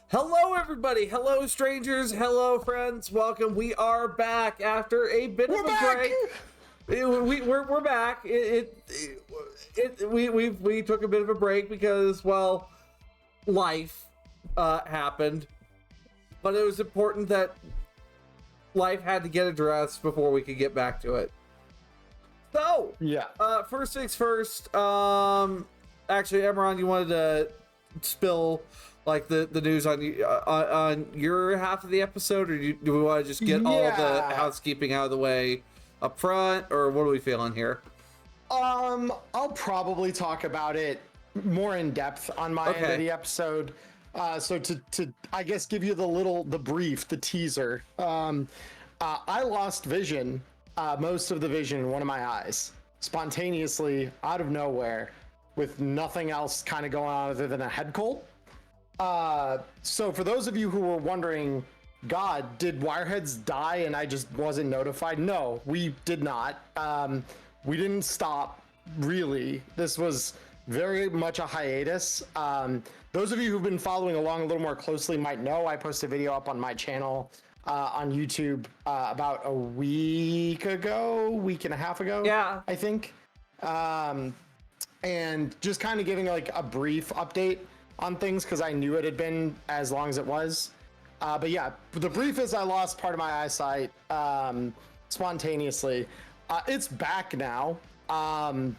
Hello, everybody. Hello, strangers. Hello, friends. Welcome. We are back after a bit of a break. We're back. We took a bit of a break because, well, life happened, but it was important that life had to get addressed before we could get back to it. So, yeah. First things first. Actually, Emmerron, you wanted to spill like the news on your half of the episode, or do we want to just get all the housekeeping out of the way up front, or what are we feeling here? I'll probably talk about it more in depth on my end of the episode. So to I guess give you the brief, the teaser. I lost vision, most of the vision in one of my eyes, spontaneously out of nowhere, with nothing else kind of going on other than a head cold. So for those of you who were wondering, God, did Wireheads die and I just wasn't notified? No, we did not. We didn't stop, really. This was very much a hiatus. Those of you who've been following along a little more closely might know I posted a video up on my channel on YouTube about a week and a half ago, I think. And just kind of giving like a brief update on things because I knew it had been as long as it was. But yeah, the brief is I lost part of my eyesight spontaneously. It's back now. I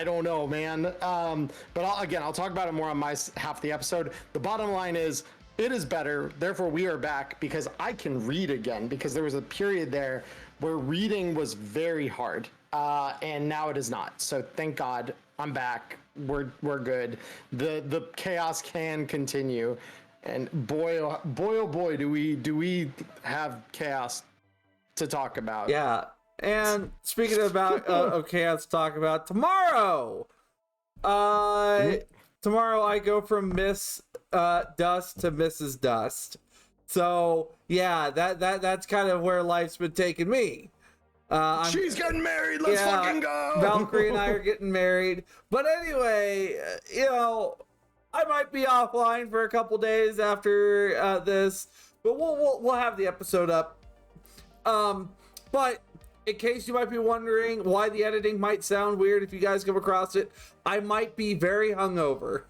don't know, man. But I'll talk about it more on my half of the episode. The bottom line is it is better. Therefore, we are back because I can read again, because there was a period there where reading was very hard. And now it is not. So thank God I'm back. We're good. The chaos can continue. And boy, oh boy, do we have chaos to talk about. Yeah. And speaking about chaos to talk about, tomorrow I go from Miss Dust to Mrs. Dust. So yeah, that's kind of where life's been taking me. She's getting married. Let's fucking go. Valkyrie and I are getting married. But anyway, I might be offline for a couple days after this, but we'll have the episode up. But in case you might be wondering why the editing might sound weird if you guys come across it, I might be very hungover.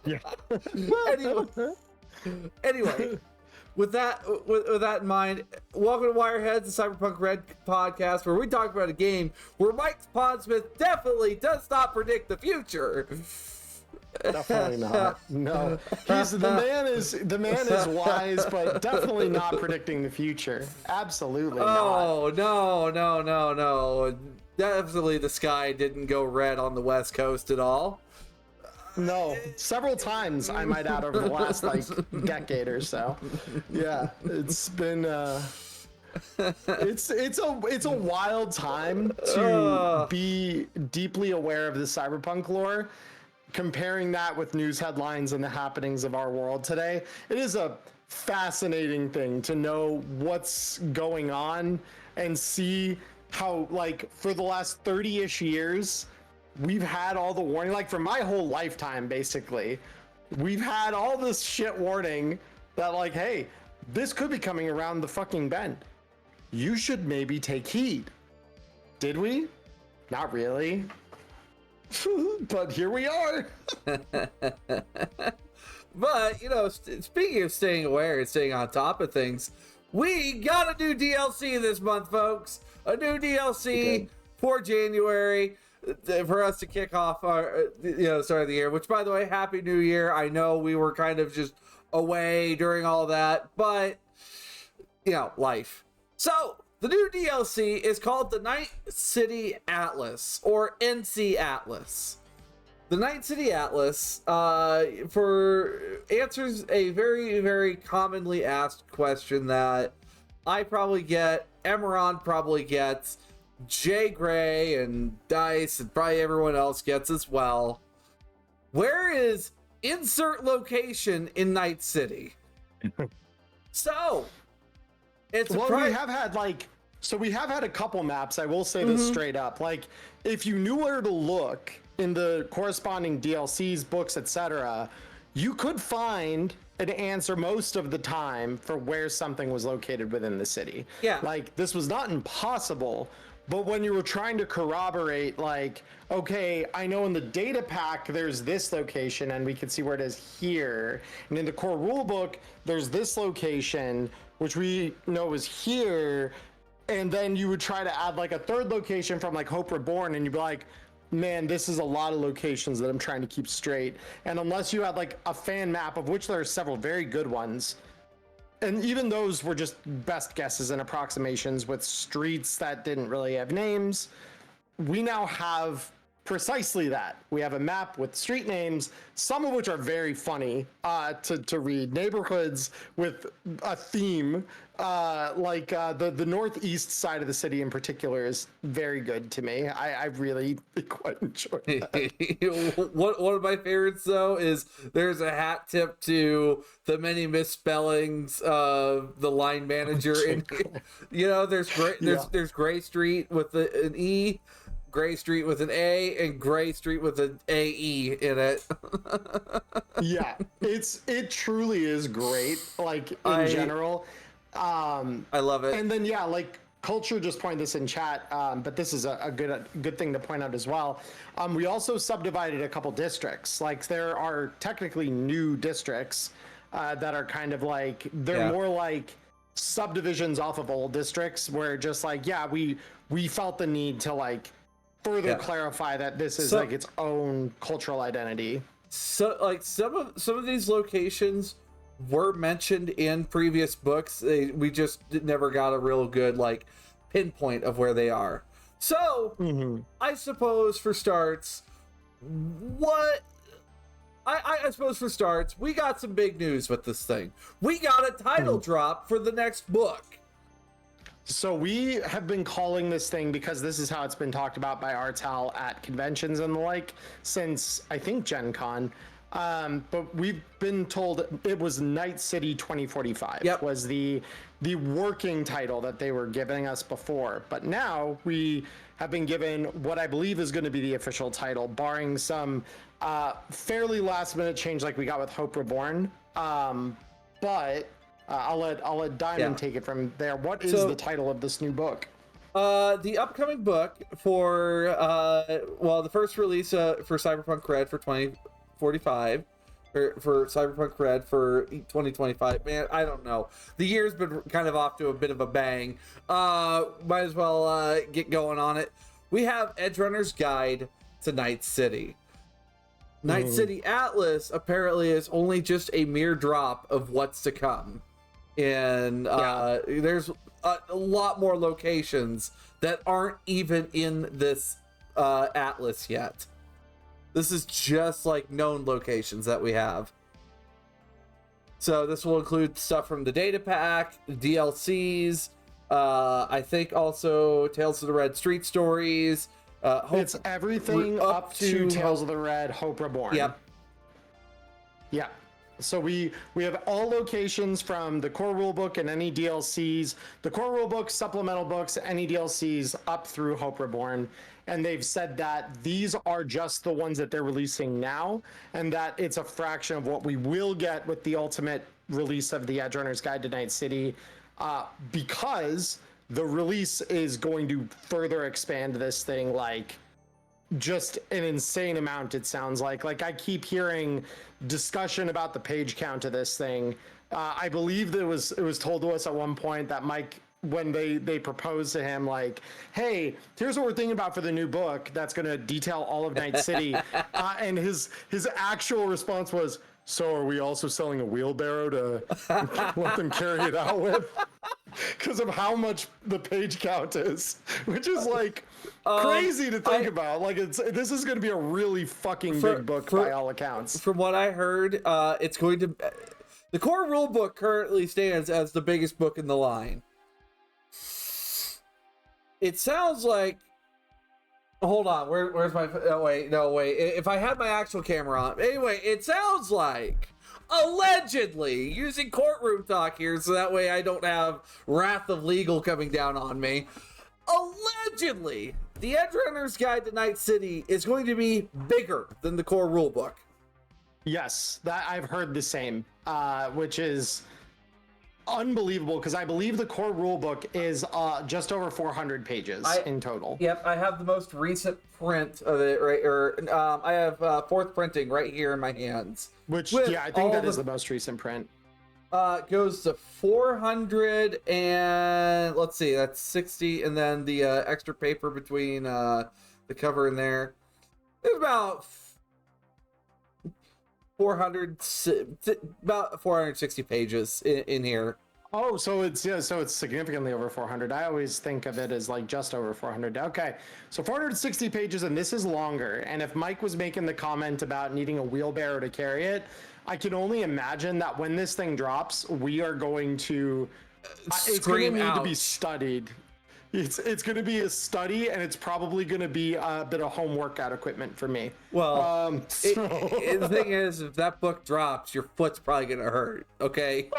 Yeah. Anyway. With that in mind, welcome to Wireheads, the Cyberpunk RED podcast, where we talk about a game where Mike Pondsmith definitely does not predict the future. Definitely not. No, the man is wise, but definitely not predicting the future. Absolutely not. Oh no! Definitely, the sky didn't go red on the West Coast at all. No, several times I might add over the last decade or so. Yeah, it's been it's a wild time to be deeply aware of the cyberpunk lore. Comparing that with news headlines and the happenings of our world today, it is a fascinating thing to know what's going on and see how, like, for the last 30-ish years, we've had all the warning, like for my whole lifetime, basically, we've had all this shit warning that, like, hey, this could be coming around the fucking bend. You should maybe take heed. Did we? Not really. But here we are. But, speaking of staying aware and staying on top of things, we got a new DLC this month, folks. A new DLC for January. For us to kick off our, start of the year, which, by the way, Happy New Year. I know we were kind of just away during all that, but, life. So, the new DLC is called the Night City Atlas, or NC Atlas. The Night City Atlas answers a very, very commonly asked question that I probably get, Emmerron probably gets, Jay Gray and Dice and probably everyone else gets as well. Where is insert location in Night City? So, it's we have had we have had a couple maps. I will say this straight up. Like, if you knew where to look in the corresponding DLCs, books, etc., you could find an answer most of the time for where something was located within the city. Yeah. Like, this was not impossible, but when you were trying to corroborate, like, okay, I know in the data pack there's this location and we can see where it is here. And in the core rulebook, there's this location, which we know is here. And then you would try to add like a third location from like Hope Reborn, and you'd be like, man, this is a lot of locations that I'm trying to keep straight. And unless you had like a fan map, of which there are several very good ones, and even those were just best guesses and approximations with streets that didn't really have names, we now have precisely that. We have a map with street names, some of which are very funny to read. Neighborhoods with a theme, the northeast side of the city in particular is very good to me. I really quite enjoy that. One of my favorites, though, is there's a hat tip to the many misspellings of the line manager. There's Gray Street with an E, Gray Street with an A, and Gray Street with an AE in it. Yeah, it truly is great, like in general. I love it. And then like Culture just pointed this in chat, but this is a good thing to point out as well. We also subdivided a couple districts. Like, there are technically new districts that are kind of like, they're more like subdivisions off of old districts, where just like, we felt the need to like further clarify that this is like its own cultural identity. So like some of these locations were mentioned in previous books. We just never got a real good like pinpoint of where they are. So I suppose for starts, we got some big news with this thing. We got a title drop for the next book. So we have been calling this thing, because this is how it's been talked about by Artal at conventions and the like, since I think Gen Con. But we've been told it was Night City 2045 was the working title that they were giving us before. But now we have been given what I believe is going to be the official title, barring some fairly last minute change like we got with Hope Reborn. But I'll let Diamond take it from there. What is the title of this new book? The upcoming book for the first release for Cyberpunk RED for 2045, or for Cyberpunk RED for 2025. Man, I don't know. The year's been kind of off to a bit of a bang. Might as well get going on it. We have Edgerunners Guide to Night City. Night City Atlas apparently is only just a mere drop of what's to come. And there's a lot more locations that aren't even in this atlas yet. This is just like known locations that we have. So this will include stuff from the data pack, DLCs, I think also Tales of the Red Street Stories. It's everything up to Tales of the Red, Hope Reborn. Yep. Yeah. So we have all locations from the core rulebook and any DLCs, the core rulebook, supplemental books, any DLCs up through Hope Reborn. And they've said that these are just the ones that they're releasing now, and that it's a fraction of what we will get with the ultimate release of the Edgerunners Guide to Night City, because the release is going to further expand this thing like just an insane amount, it sounds like. Like, I keep hearing discussion about the page count of this thing. I believe that it was told to us at one point that Mike, when they proposed to him, like, hey, here's what we're thinking about for the new book that's going to detail all of Night City. And his actual response was, so are we also selling a wheelbarrow to let them carry it out with? Because of how much the page count is, which is like crazy to think about. Like, this is going to be a really fucking big book by all accounts. From what I heard, it's going to... The core rule book currently stands as the biggest book in the line. It sounds like... Hold on, where's my... No, wait. If I had my actual camera on... Anyway, it sounds like... Allegedly, using courtroom talk here so that way I don't have wrath of legal coming down on me. Allegedly, the Edgerunners Guide to Night City is going to be bigger than the core rulebook. Yes, that I've heard the same, which is unbelievable because I believe the core rulebook is just over 400 pages in total. Yep, I have the most recent print of it, right? I have fourth printing right here in my hands. Which, yeah, I think that is the most recent print. Goes to 400 and let's see, that's 60, and then the extra paper between the cover and there. There's about 460 pages in here. Oh, so it's significantly over 400. I always think of it as like just over 400. Okay, so 460 pages, and this is longer. And if Mike was making the comment about needing a wheelbarrow to carry it, I can only imagine that when this thing drops, we are going to it's going to need to be studied. It's going to be a study, and it's probably going to be a bit of home workout equipment for me. Well, the thing is, if that book drops, your foot's probably going to hurt, okay?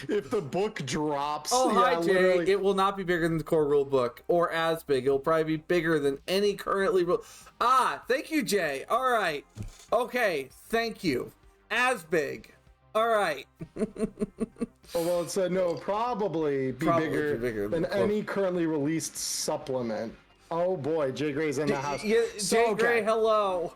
If the book drops... Oh, hi, Jay. Literally. It will not be bigger than the core rule book, or as big. It'll probably be bigger than any currently... thank you, Jay. All right. Okay, thank you. As big. All right. Well, it said no, probably bigger than any currently released supplement. Oh boy, Jay Gray's in the house. Jay Gray, hello.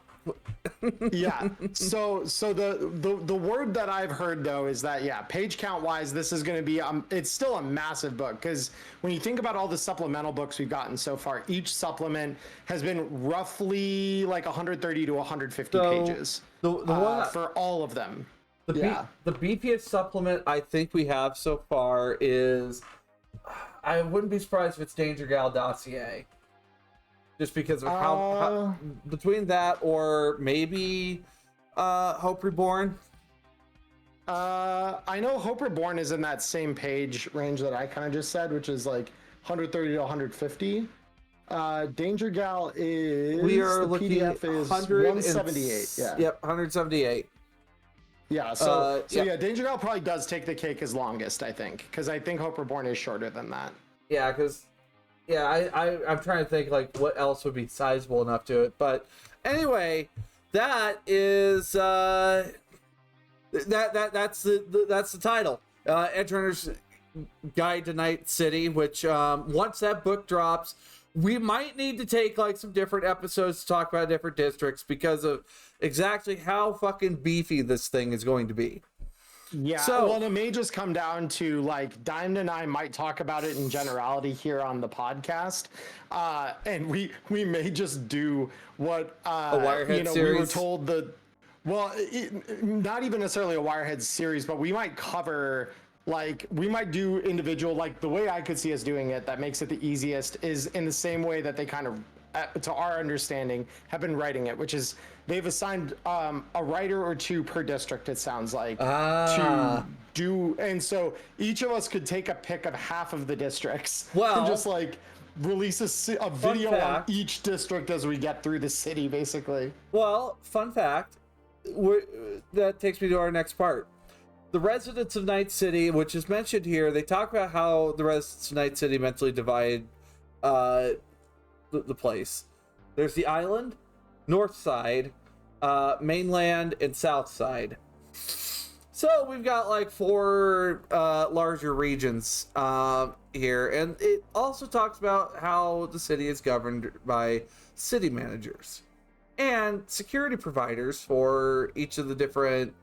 Yeah. So the word that I've heard though is that page count wise, this is going to be it's still a massive book because when you think about all the supplemental books we've gotten so far, each supplement has been roughly like 130 to 150 pages. The one for all of them. The beefiest supplement I think we have so far is, I wouldn't be surprised if it's Danger Gal Dossier. Just because of how between that or maybe Hope Reborn. I know Hope Reborn is in that same page range that I kind of just said, which is like 130 to 150. Danger Gal is, the PDF is 178. Yep, 178. Yeah, so Danger Gal probably does take the cake as longest, I think, because I think Hope Reborn is shorter than that. Yeah, because I'm trying to think like what else would be sizable enough to it, but anyway, that is that's the title, Edgerunners Guide to Night City, which once that book drops, we might need to take like some different episodes to talk about different districts because of exactly how fucking beefy this thing is going to be. Yeah, well, it may just come down to like Diamond and I might talk about it in generality here on the podcast, and we may just do what a Wirehead series. We were told not even necessarily a Wirehead series, but we might cover. Like, we might do individual, like, the way I could see us doing it that makes it the easiest is in the same way that they kind of, to our understanding, have been writing it, which is they've assigned a writer or two per district, it sounds like, to do. And so each of us could take a pick of half of the districts and just, like, release a video on each district as we get through the city, basically. Well, fun fact, that takes me to our next part. The residents of Night City, which is mentioned here, they talk about how the residents of Night City mentally divide the place. There's the island, north side, mainland, and south side. So we've got like 4 larger regions here, and it also talks about how the city is governed by city managers and security providers for each of the different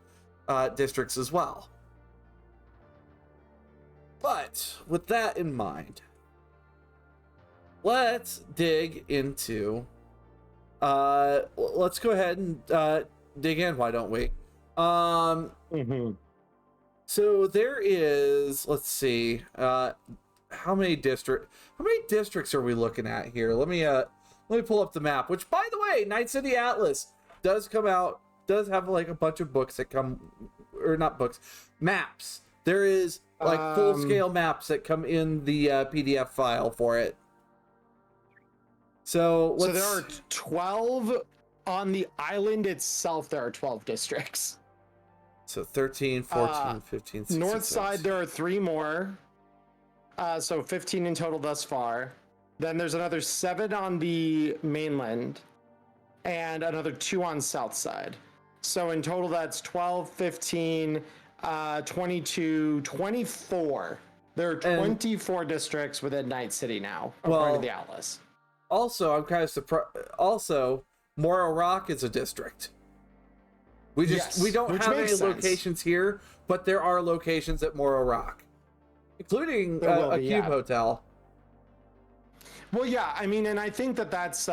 districts as well. But with that in mind, let's dig into let's go ahead and dig in, why don't we? So there is, let's see, how many districts are we looking at here? Let me pull up the map, which, by the way, Night City Atlas does have like a bunch of books that come, or not books, maps. There is like full-scale maps that come in the PDF file for it. So there are 12 on the island itself. There are 12 districts. So 13, 14, 15, 16. North side, there are 3 more. So 15 in total thus far. Then there's another 7 on the mainland, and another 2 on south side. So in total, that's 12, 15, 22, 24. There are 24 districts within Night City now, according to the Atlas. Also, I'm kind of surprised. Also, Morro Rock is a district. We don't have any locations here, but there are locations at Morro Rock, including a Cube Hotel. Well, yeah, I mean, and I think that's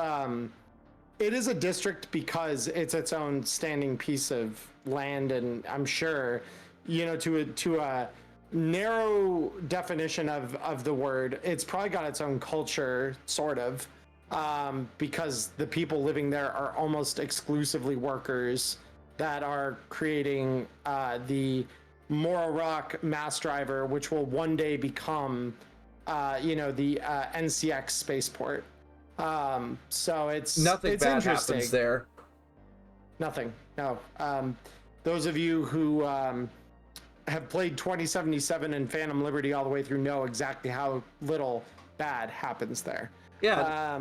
it is a district because it's its own standing piece of land, and I'm sure, to a narrow definition of the word, it's probably got its own culture, sort of, because the people living there are almost exclusively workers that are creating the Morro Rock mass driver, which will one day become the NCX spaceport. So it's nothing it's bad interesting. happens there. Nothing. No. Those of you who have played 2077 and Phantom Liberty all the way through know exactly how little bad happens there. Yeah.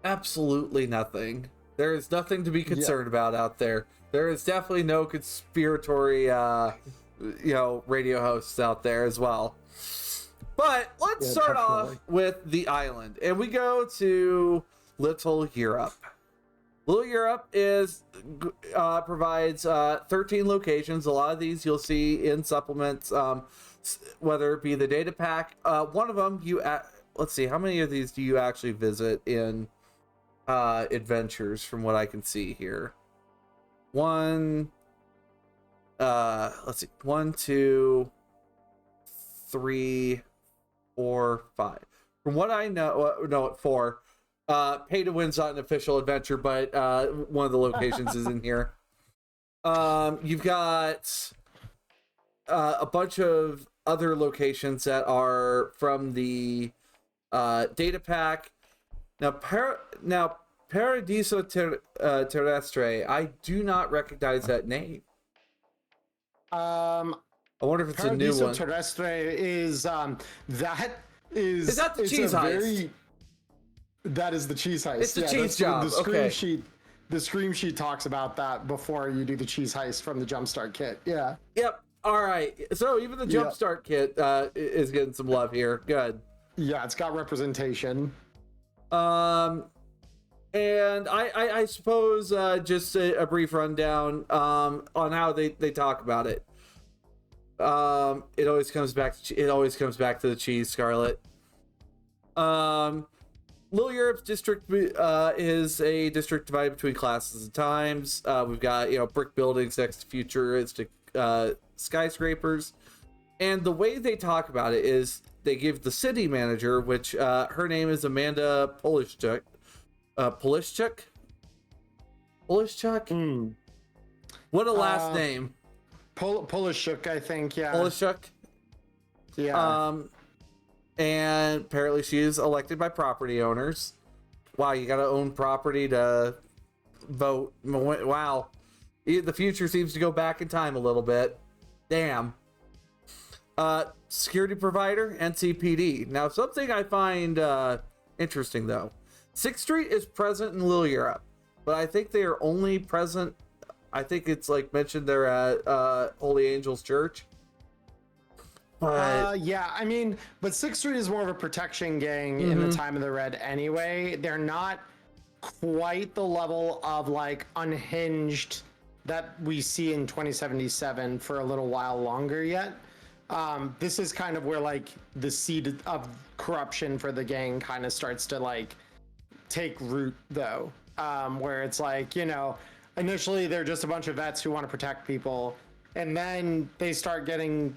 Absolutely nothing. There is nothing to be concerned about out there. There is definitely no conspiratory, radio hosts out there as well. But let's start off with the island, and we go to Little Europe. Little Europe provides 13 locations. A lot of these you'll see in supplements, whether it be the data pack. One of them, let's see, how many of these do you actually visit in adventures from what I can see here? Let's see, 1, 2, 3, 4, 5. From what I know, 4. Pay to win's not an official adventure, but one of the locations is in here. You've got a bunch of other locations that are from the data pack. Now, Paradiso Terrestre, I do not recognize that name. I wonder if it's a new one. Paradiso Terrestre is that is. Is that the cheese heist? That is the cheese heist. It's the cheese job. The scream sheet. The scream sheet talks about that before you do the cheese heist from the Jumpstart kit. Yeah. Yep. All right. So even the Jumpstart kit is getting some love here. Good. Yeah, it's got representation. And I suppose just a brief rundown on how they talk about it. It always comes back to the cheese, Scarlet. Little Europe's district is a district divided between classes and times. We've got brick buildings next to futuristic skyscrapers, and the way they talk about it is they give the city manager, which her name is Amanda Polishchuk. Polishchuk. What a last name. Polishchuk, I think. Yeah. Polishchuk. Yeah. And apparently she is elected by property owners. Wow, you gotta own property to vote. Wow. The future seems to go back in time a little bit. Damn. Security provider, NCPD. Now, something I find interesting, though. 6th Street is present in Little Europe, but I think they are only present, I think it's like mentioned they're at Holy Angels Church. But yeah, I mean, but 6th Street is more of a protection gang in the time of the Red anyway. They're not quite the level of like unhinged that we see in 2077 for a little while longer yet. This is kind of where like the seed of corruption for the gang kind of starts to like take root though, where it's like, initially they're just a bunch of vets who want to protect people, and then they start getting,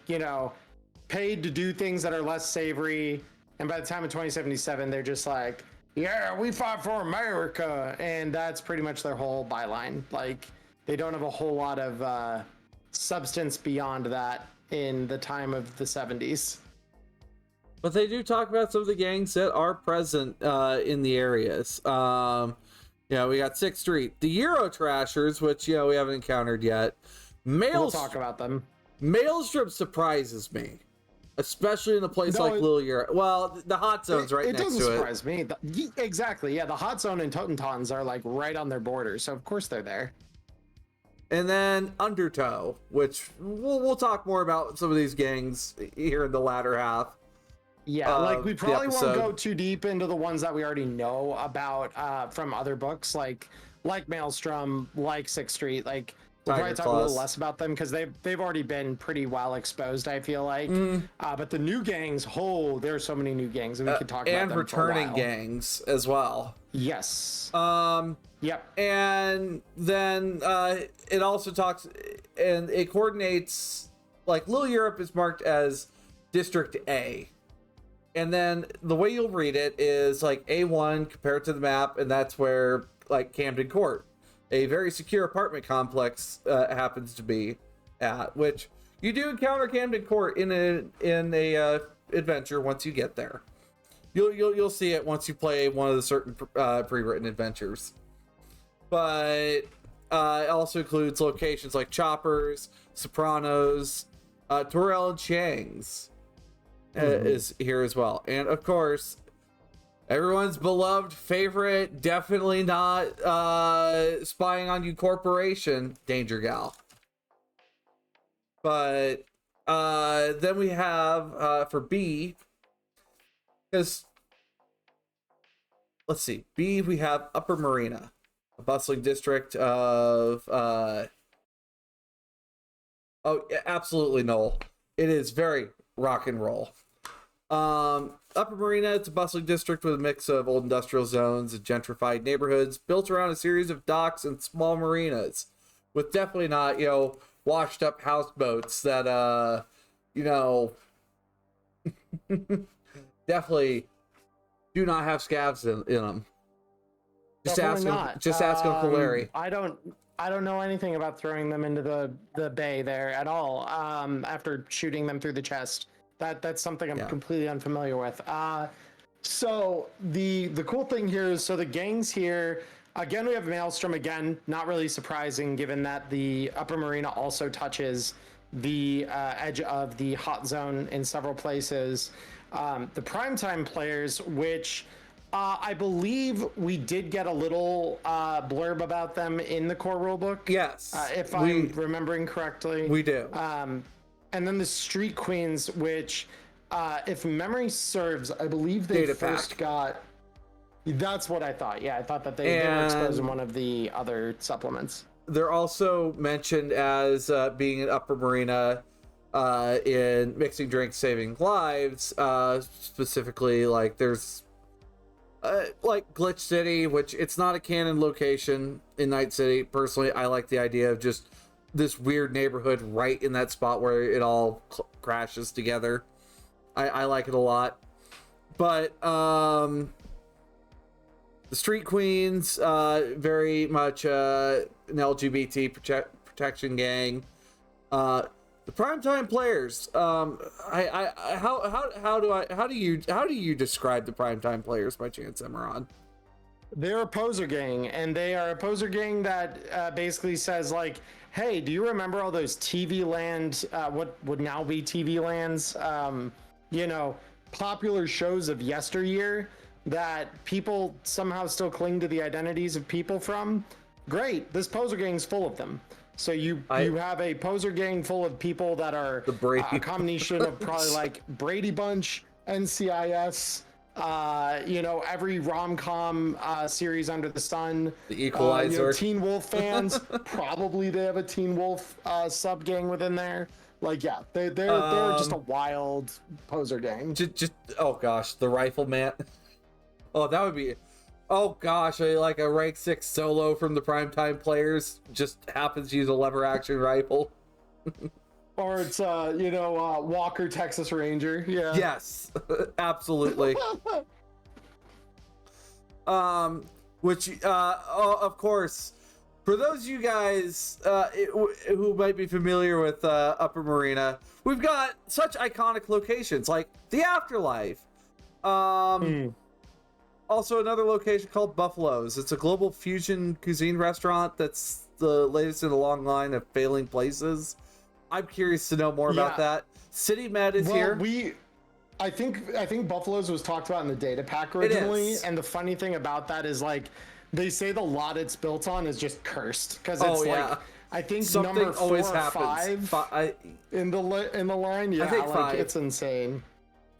paid to do things that are less savory, and by the time of 2077 they're just like, yeah, we fought for America, and that's pretty much their whole byline. Like, they don't have a whole lot of substance beyond that in the time of the 70s. But they do talk about some of the gangs that are present in the areas. We got 6th Street, the Euro Trashers, which we haven't encountered yet. We'll talk about them. Maelstrom surprises me. especially in a place like Little Europe. Well, the hot zone's right next to it. It doesn't surprise me. Exactly. Yeah, the hot zone and Totentons are like right on their border, so of course they're there. And then Undertow, which we'll talk more about some of these gangs here in the latter half. Yeah, like we probably won't go too deep into the ones that we already know about from other books, like Maelstrom, like Sixth Street. Like we'll probably talk a little less about them because they've already been pretty well exposed, I feel like. But the new gangs, there's so many new gangs, and we could talk about them and returning gangs as well. Yes. Yep. And then it also talks and it coordinates, like Little Europe is marked as District A. And then the way you'll read it is like A1 compared to the map, and that's where like Camden Court, a very secure apartment complex, happens to be at. Which you do encounter Camden Court in a adventure once you get there. You'll see it once you play one of the certain pre-written adventures. But it also includes locations like Choppers, Sopranos, Torrell and Chang's. Is here as well. And of course, everyone's beloved favorite, definitely not spying on you corporation, Danger Gal. But then we have for B, because let's see, B, we have Upper Marina, a bustling district of absolutely, Noel. It is very rock and roll. Upper Marina, it's a bustling district with a mix of old industrial zones and gentrified neighborhoods built around a series of docks and small marinas, with definitely not, washed up houseboats that, definitely do not have scabs in them. Just ask Uncle Larry. I don't know anything about throwing them into the bay there at all. After shooting them through the chest. That's something I'm completely unfamiliar with. So the cool thing here is, so the gangs here, again, we have Maelstrom again, not really surprising given that the Upper Marina also touches the edge of the hot zone in several places. The Primetime players, which I believe we did get a little blurb about them in the core rulebook. Yes. If I'm remembering correctly. We do. And then the Street Queens, which, if memory serves, I believe they first got... That's what I thought. Yeah, I thought that they were exposed in one of the other supplements. They're also mentioned as being in Upper Marina in Mixing Drinks, Saving Lives. Specifically, like, there's... like Glitch City, which it's not a canon location in Night City. Personally, I like the idea of just this weird neighborhood right in that spot where it all crashes together. I like it a lot. But the Street Queens, very much an LGBT protection gang. The Primetime players, how do you describe the Primetime players by chance, Emmerron? They're a poser gang, and they are a poser gang that basically says, like, hey, do you remember all those TV land, what would now be TV lands, popular shows of yesteryear that people somehow still cling to the identities of people from? Great, this poser gang's full of them. So you have a poser gang full of people that are a combination of probably like Brady Bunch, NCIS, every rom-com series under the sun. The Equalizer. Teen Wolf fans. Probably they have a Teen Wolf sub-gang within there. Like, yeah, they're just a wild poser gang. Just oh gosh, the Rifleman. Oh, that would be... Oh gosh, like a rank 6 solo from the Primetime players just happens to use a lever action rifle. Or it's Walker Texas Ranger. Yeah. Yes, absolutely. Which of course, for those of you guys who might be familiar with Upper Marina, we've got such iconic locations like the Afterlife. Also, another location called Buffalo's. It's a global fusion cuisine restaurant that's the latest in a long line of failing places. I'm curious to know more about that. City Med is here. I think Buffalo's was talked about in the data pack originally, and the funny thing about that is like they say the lot it's built on is just cursed because it's like I think something number 4 always or happens. 5 in the line. Yeah, I think like 5. it's insane.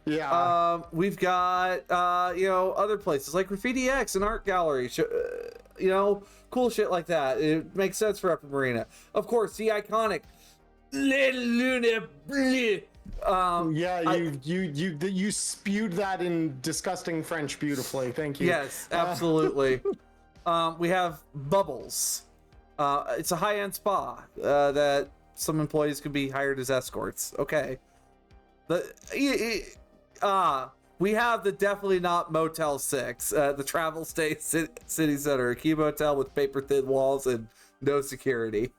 Yeah. We've got other places like Graffiti X and Art Gallery. Cool shit like that. It makes sense for Upper Marina. Of course, the iconic Little Luna Bleu. You spewed that in disgusting French beautifully. Thank you. Yes, absolutely. We have Bubbles. It's a high-end spa that some employees could be hired as escorts. Okay. We have the definitely not Motel 6, the Travel State City Center, a key motel with paper-thin walls and no security.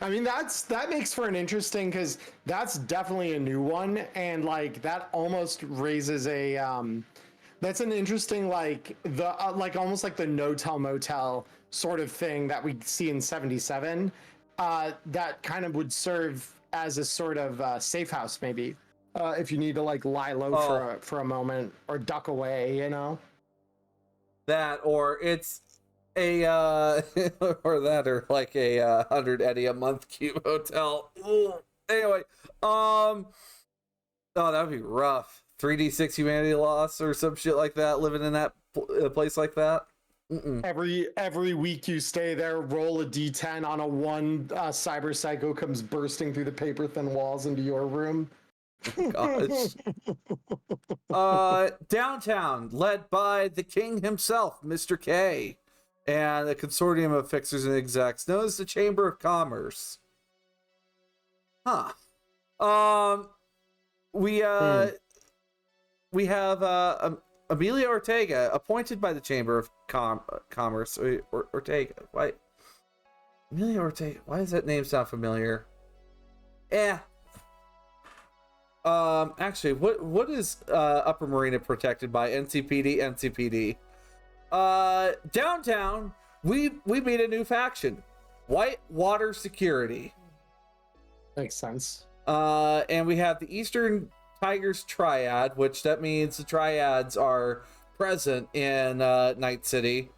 I mean, that makes for an interesting, because that's definitely a new one, and like that almost raises a that's an interesting like almost like the no-tell motel sort of thing that we see in 77. That kind of would serve as a sort of safe house maybe. If you need to like lie low for a moment or duck away, That, or it's a or like a 100 Eddie a month cube hotel. Ooh. Anyway, that'd be rough. 3d6 humanity loss or some shit like that. Living in that place like that. Every week you stay there, roll a d10 on a 1. Cyber Psycho comes bursting through the paper thin walls into your room. Gosh. Downtown, led by the king himself, Mr. K, and a consortium of fixers and execs known as the Chamber of Commerce. We have Amelia Ortega, appointed by the Chamber of Commerce. Ortega, why? Amelia Ortega, why does that name sound familiar? Actually, what is Upper Marina protected by? NCPD. Downtown, we made a new faction, Whitewater Security. Makes sense. And we have the Eastern Tigers Triad, which that means the Triads are present in Night City.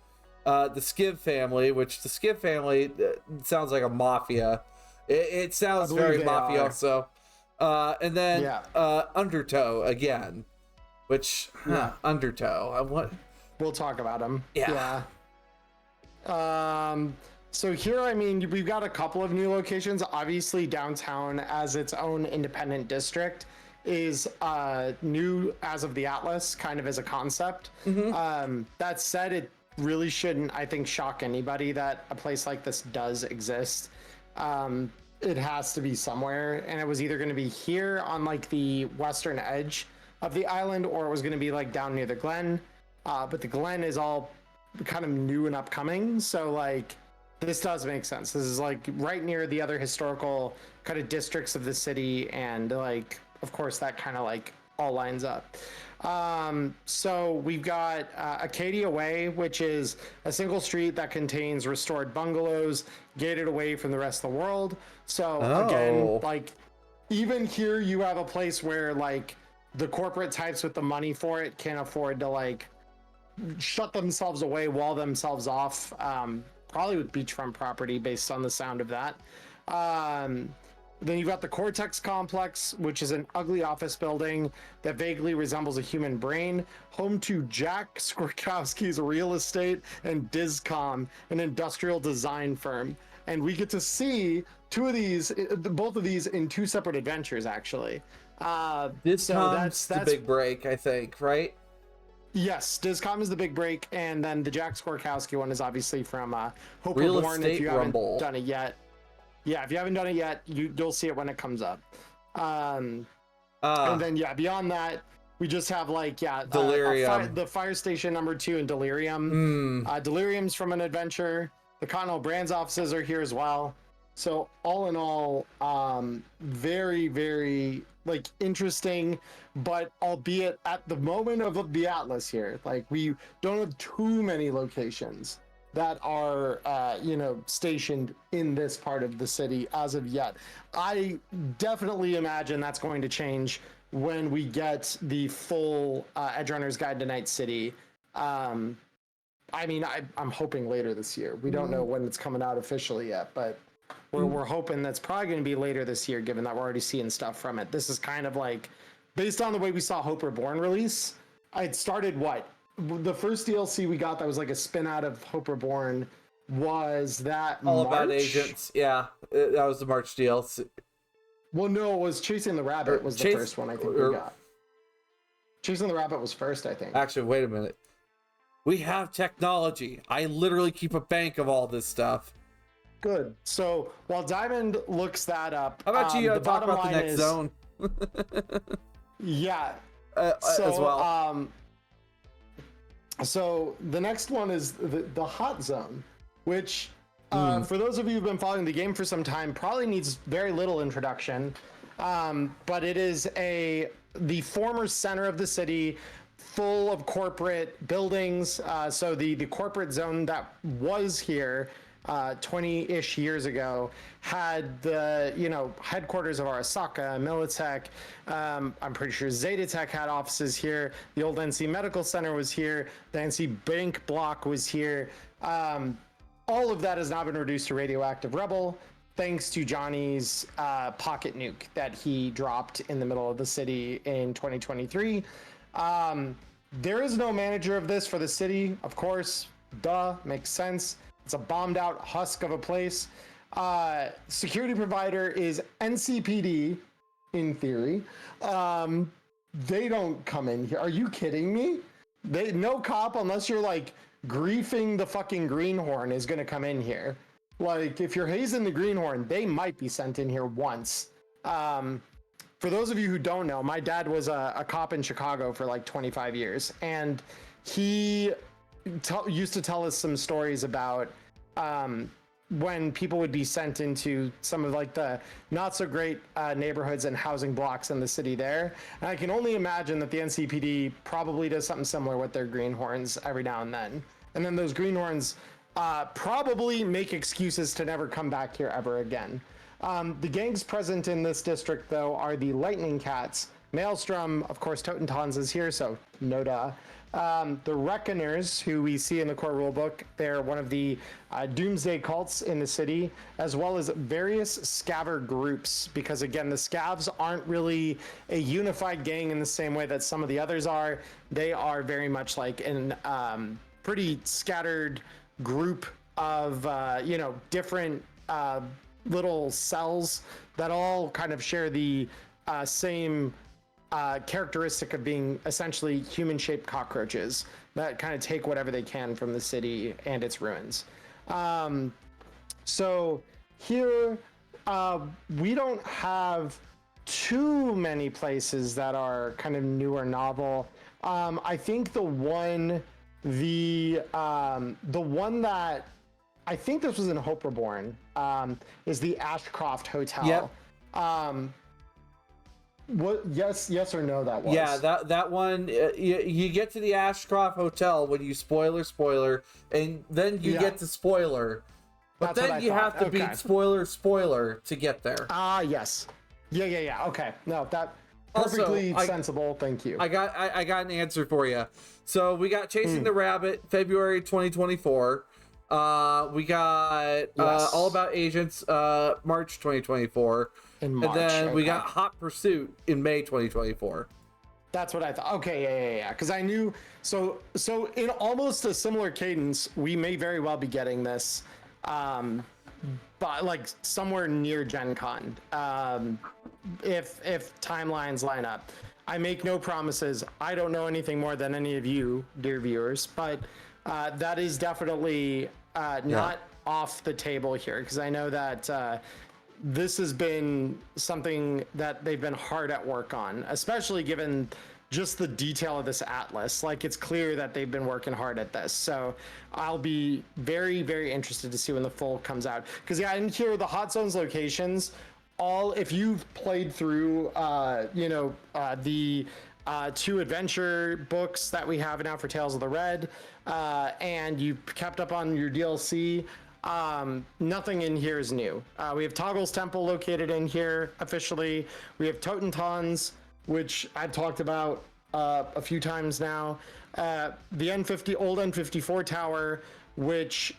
The Skiv family, which the Skiv family sounds like a mafia. It sounds very mafioso. And then Undertow again, which Undertow. We'll talk about them. Yeah. So here, I mean, we've got a couple of new locations. Obviously, downtown as its own independent district is new as of the Atlas, kind of as a concept. That said, it really shouldn't, I think, shock anybody that a place like this does exist. It has to be somewhere, and it was either going to be here on like the western edge of the island, or it was going to be like down near the Glen. But the Glen is all kind of new and upcoming, so like this does make sense. This is like right near the other historical kind of districts of the city, and like of course that kind of like all lines up. So we've got Acadia Way, which is a single street that contains restored bungalows gated away from the rest of the world. So again, like even here you have a place where like the corporate types with the money for it can afford to like shut themselves away, wall themselves off, probably with beachfront property based on the sound of that. Then you've got the Cortex Complex, which is an ugly office building that vaguely resembles a human brain, home to Jack Skorkowski's real estate and Discom, an industrial design firm. And we get to see both of these in 2 separate adventures, actually. Discom's the big break, I think, right? Yes, Discom is the big break, and then the Jack Skorkowski one is obviously from Hope Real Reborn, Estate if you Rumble. haven't done it yet. Yeah, if you haven't done it yet, you'll see it when it comes up. And then beyond that, we just have like Delirium, the fire station number 2 in Delirium. Delirium's from an adventure. The Continental Brands offices are here as well. So all in all, very, very like interesting, but albeit at the moment of the Atlas here, like we don't have too many locations. that are, stationed in this part of the city as of yet. I definitely imagine that's going to change when we get the full Edgerunner's Guide to Night City. I'm hoping later this year. We don't know when it's coming out officially yet, but we're hoping that's probably going to be later this year, given that we're already seeing stuff from it. This is kind of like, based on the way we saw Hope Reborn release, it started the first DLC we got that was like a spin out of Hope Reborn was that All March? About Agents. Yeah, that was the March DLC. Well, no, it was Chasing the Rabbit was the first one I think we got. Chasing the Rabbit was first, I think. Actually, wait a minute. We have technology. I literally keep a bank of all this stuff. Good. So while Diamond looks that up, how about you talk about the next zone? Yeah. As well. So the next one is the Hot Zone, which for those of you who've been following the game for some time, probably needs very little introduction. But it is the former center of the city, full of corporate buildings. So the corporate zone that was here 20-ish years ago had the headquarters of Arasaka, Militech. I'm pretty sure Zetatech had offices here. The old NC Medical Center was here. The NC Bank block was here. All of that has now been reduced to Radioactive Rebel, thanks to Johnny's pocket nuke that he dropped in the middle of the city in 2023. There is no manager of this for the city, of course. Duh, makes sense. It's a bombed out husk of a place. Security provider is NCPD, in theory. They don't come in here. Are you kidding me? No cop, unless you're like griefing the fucking greenhorn, is going to come in here. Like, if you're hazing the greenhorn, they might be sent in here once. For those of you who don't know, my dad was a cop in Chicago for like 25 years, and he used to tell us some stories about when people would be sent into some of like the not so great neighborhoods and housing blocks in the city there. And I can only imagine that the NCPD probably does something similar with their greenhorns every now and then. And then those greenhorns probably make excuses to never come back here ever again. The gangs present in this district, though, are the Lightning Cats. Maelstrom, of course, Totentons is here, so no duh. The Reckoners, who we see in the core rulebook, they're one of the doomsday cults in the city, as well as various scaver groups, because again, the scavs aren't really a unified gang in the same way that some of the others are. They are very much like an pretty scattered group of, different little cells that all kind of share the same characteristic of being essentially human-shaped cockroaches that kind of take whatever they can from the city and its ruins. So here, we don't have too many places that are kind of new or novel. I think the one that I think this was in Hope Reborn, is the Ashcroft Hotel. Yep. What? Yes or no? That was. Yeah, that one. You get to the Ashcroft Hotel when you spoiler, and then you get to spoiler, but then you have to beat spoiler to get there. Yes. Yeah. Okay. No, that perfectly sensible. Thank you. I got an answer for you. So we got Chasing the Rabbit, February 2024. We got All About Agents, March 2024. And then we got Hot Pursuit in May 2024. That's what I thought. Okay, yeah. Because I knew. So in almost a similar cadence, we may very well be getting this, but like somewhere near Gen Con, if timelines line up. I make no promises. I don't know anything more than any of you, dear viewers, but that is definitely not off the table here, because I know that this has been something that they've been hard at work on, especially given just the detail of this atlas. Like, it's clear that they've been working hard at this. So I'll be very, very interested to see when the full comes out. Because in here, the Hot Zones locations, if you've played through, the 2 adventure books that we have now for Tales of the Red, and you kept up on your DLC. Nothing in here is new. We have Toggle's Temple located in here officially. We have Totentons, which I've talked about a few times now. The old N54 tower, which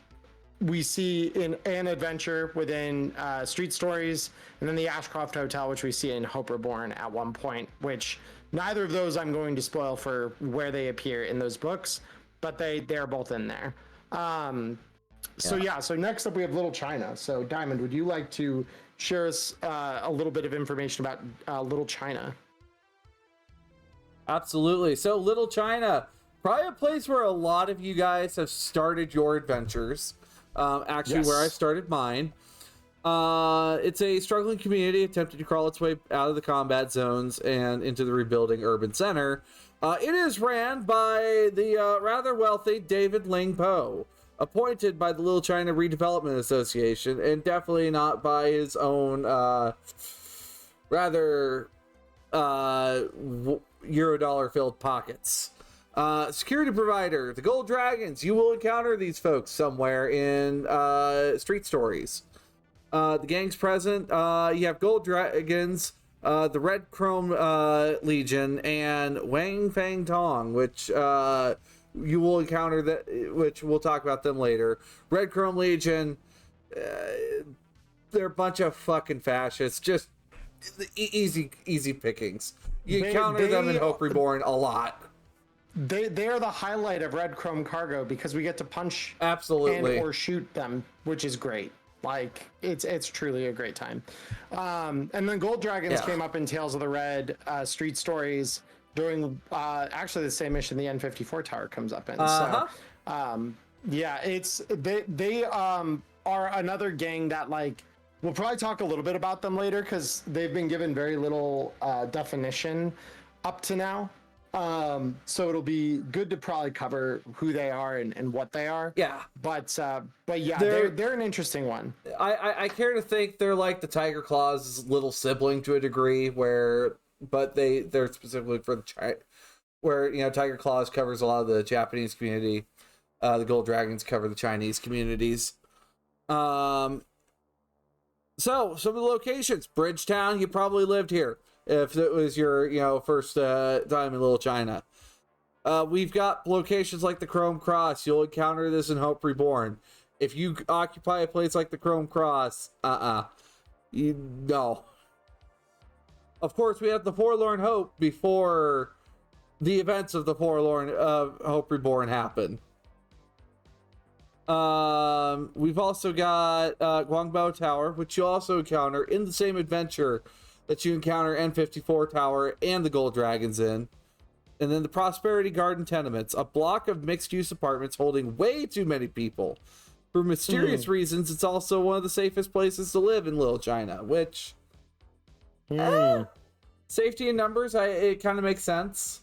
we see in an adventure within Street Stories, and then the Ashcroft Hotel, which we see in Hope Reborn at one point, which neither of those I'm going to spoil for where they appear in those books, but they're both in there. So next up we have Little China. So Diamond, would you like to share us a little bit of information about Little China? Absolutely. So Little China, probably a place where a lot of you guys have started your adventures. Yes. Where I started mine. It's a struggling community attempting to crawl its way out of the combat zones and into the rebuilding urban center. It is ran by the rather wealthy David Ling Po, appointed by the Little China Redevelopment Association, and definitely not by his own rather Eurodollar filled pockets. Security provider, the Gold Dragons. You will encounter these folks somewhere in Street Stories. The gang's present. You have Gold Dragons, the Red Chrome Legion, and Wang Fang Tong, which you will encounter which we'll talk about them later. Red Chrome Legion, they're a bunch of fucking fascists. Just easy pickings. You encounter them in Hope Reborn a lot. They are the highlight of Red Chrome Cargo because we get to punch absolutely or shoot them, which is great. Like it's truly a great time. And then Gold Dragons came up in Tales of the Red Street Stories during actually the same mission the N54 tower comes up in. So they are another gang that, like, we'll probably talk a little bit about them later because they've been given very little definition up to now. So it'll be good to probably cover who they are and what they are. Yeah. But yeah, they're an interesting one. I care to think they're like the Tiger Claw's little sibling to a degree, but they're specifically for where Tiger Claws covers a lot of the Japanese community. The Gold Dragons cover the Chinese communities. So some of the locations, Bridgetown, you probably lived here if it was your first time in Little China. We've got locations like the Chrome Cross. You'll encounter this in Hope Reborn. If you occupy a place like the Chrome Cross, no. Of course, we have the Forlorn Hope before the events of the Forlorn Hope Reborn happen. We've also got Guangbo Tower, which you'll also encounter in the same adventure that you encounter N54 Tower and the Gold Dragons in. And then the Prosperity Garden Tenements, a block of mixed-use apartments holding way too many people. For mysterious reasons, it's also one of the safest places to live in Little China, which... safety in numbers, it kind of makes sense.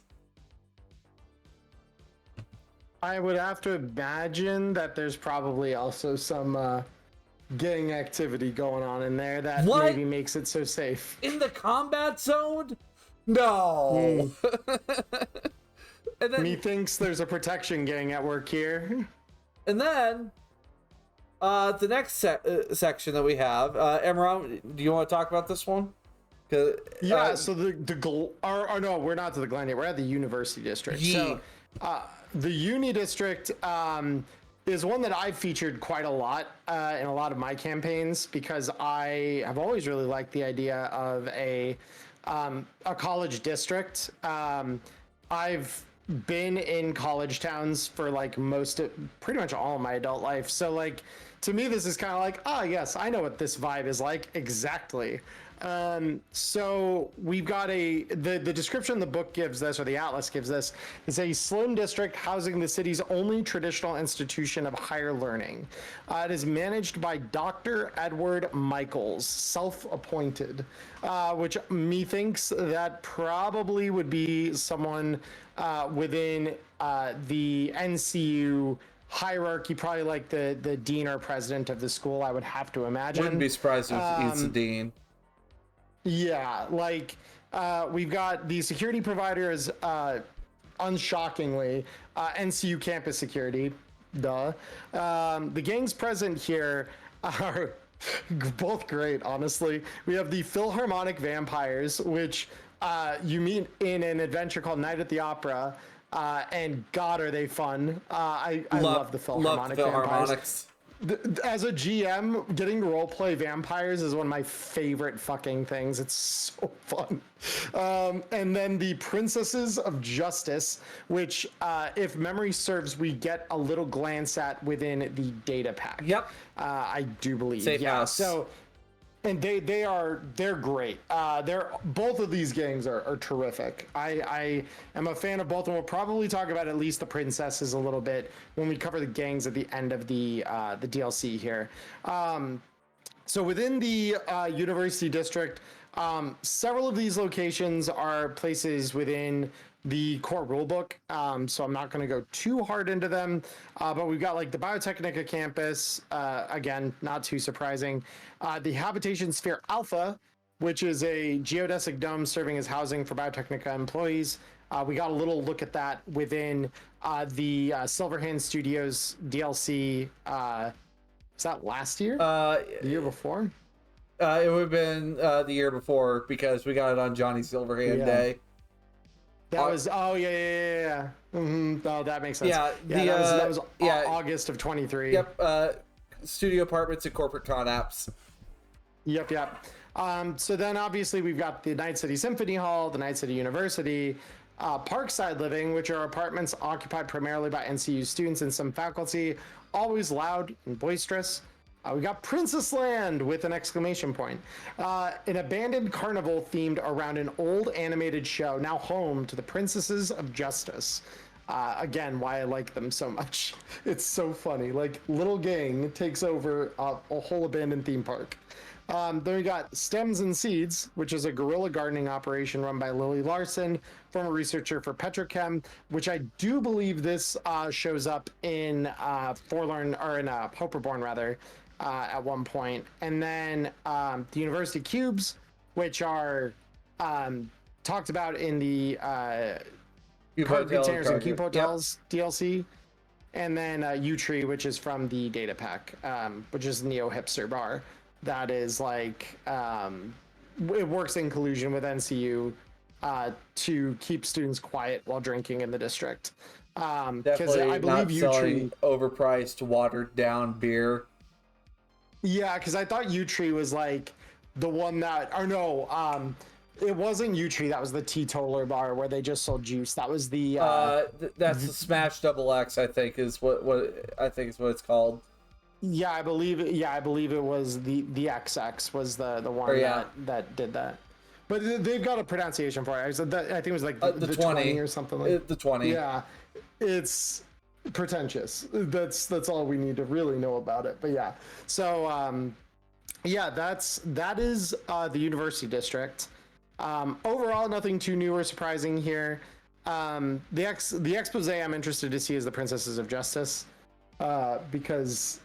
I would have to imagine that there's probably also some gang activity going on in there that maybe makes it so safe. In the combat zone? No. And then, methinks there's a protection gang at work here. And then the next section that we have, Emmerron, do you want to talk about this one? So no, we're not to the Glen yet. We're at the University District. So the Uni District is one that I've featured quite a lot in a lot of my campaigns because I have always really liked the idea of a college district. I've been in college towns for like pretty much all of my adult life. So like, to me, this is kind of like, yes, I know what this vibe is like. Exactly. So we've got the description the book gives this, or the atlas gives this, is a Sloan district housing the city's only traditional institution of higher learning. It is managed by Dr. Edward Michaels, self-appointed, which methinks that probably would be someone within the NCU hierarchy, probably like the dean or president of the school, I would have to imagine. Wouldn't be surprised if he's the dean. Yeah, like we've got the security providers, unshockingly, NCU Campus Security. Duh. The gangs present here are both great, honestly. We have the Philharmonic Vampires, which you meet in an adventure called Night at the Opera, and God, are they fun. I love the Philharmonic Vampires. As a GM, getting to roleplay vampires is one of my favorite fucking things. It's so fun. And then the Princesses of Justice, which, if memory serves, we get a little glance at within the data pack. Yep. I do believe. Safe house. So, and they're great. Both of these games are terrific. I am a fan of both, and we'll probably talk about at least the princesses a little bit when we cover the gangs at the end of the DLC here. So within the University District, several of these locations are places within the core rulebook, so I'm not going to go too hard into them, but we've got like the Biotechnica campus, again, not too surprising, the Habitation Sphere Alpha, which is a geodesic dome serving as housing for Biotechnica employees. We got a little look at that within the Silverhand Studios DLC. Was that last year? The year before? It would have been the year before, because we got it on Johnny Silverhand Day. That was yeah. Mm-hmm. Oh, that makes sense. Yeah, that was August of 23. Yep. Studio apartments and corporate con apps. Yep. So then obviously we've got the Night City Symphony Hall, the Night City University, Parkside Living, which are apartments occupied primarily by NCU students and some faculty, always loud and boisterous. We got Princess Land with an exclamation point. An abandoned carnival themed around an old animated show, now home to the Princesses of Justice. Again, why I like them so much. It's so funny. Like, little gang takes over a whole abandoned theme park. Then we got Stems and Seeds, which is a guerrilla gardening operation run by Lily Larson, former researcher for Petrochem, which I do believe this shows up in Forlorn, or in Hope Reborn rather, at one point. And then the University Cubes, which are talked about in the Card Containers and Cube Hotels DLC. And then U-Tree, which is from the data pack, which is Neo Hipster Bar. That is like, it works in collusion with NCU to keep students quiet while drinking in the district. Because I believe U-Tree overpriced, watered down beer. Yeah, because I thought U-Tree was like the one that, or no, it wasn't U-Tree. That was the teetotaler bar where they just sold juice. That was the. That's the Smash Double X, I think, is what I think is what it's called. Yeah, I believe it was the XX was the one that did that. But they've got a pronunciation for it. I think it was like the 20 or something like the 20. Yeah, it's pretentious. That's all we need to really know about it. But yeah, so that is the University District. Overall, nothing too new or surprising here. The expose I'm interested to see is the Princesses of Justice, because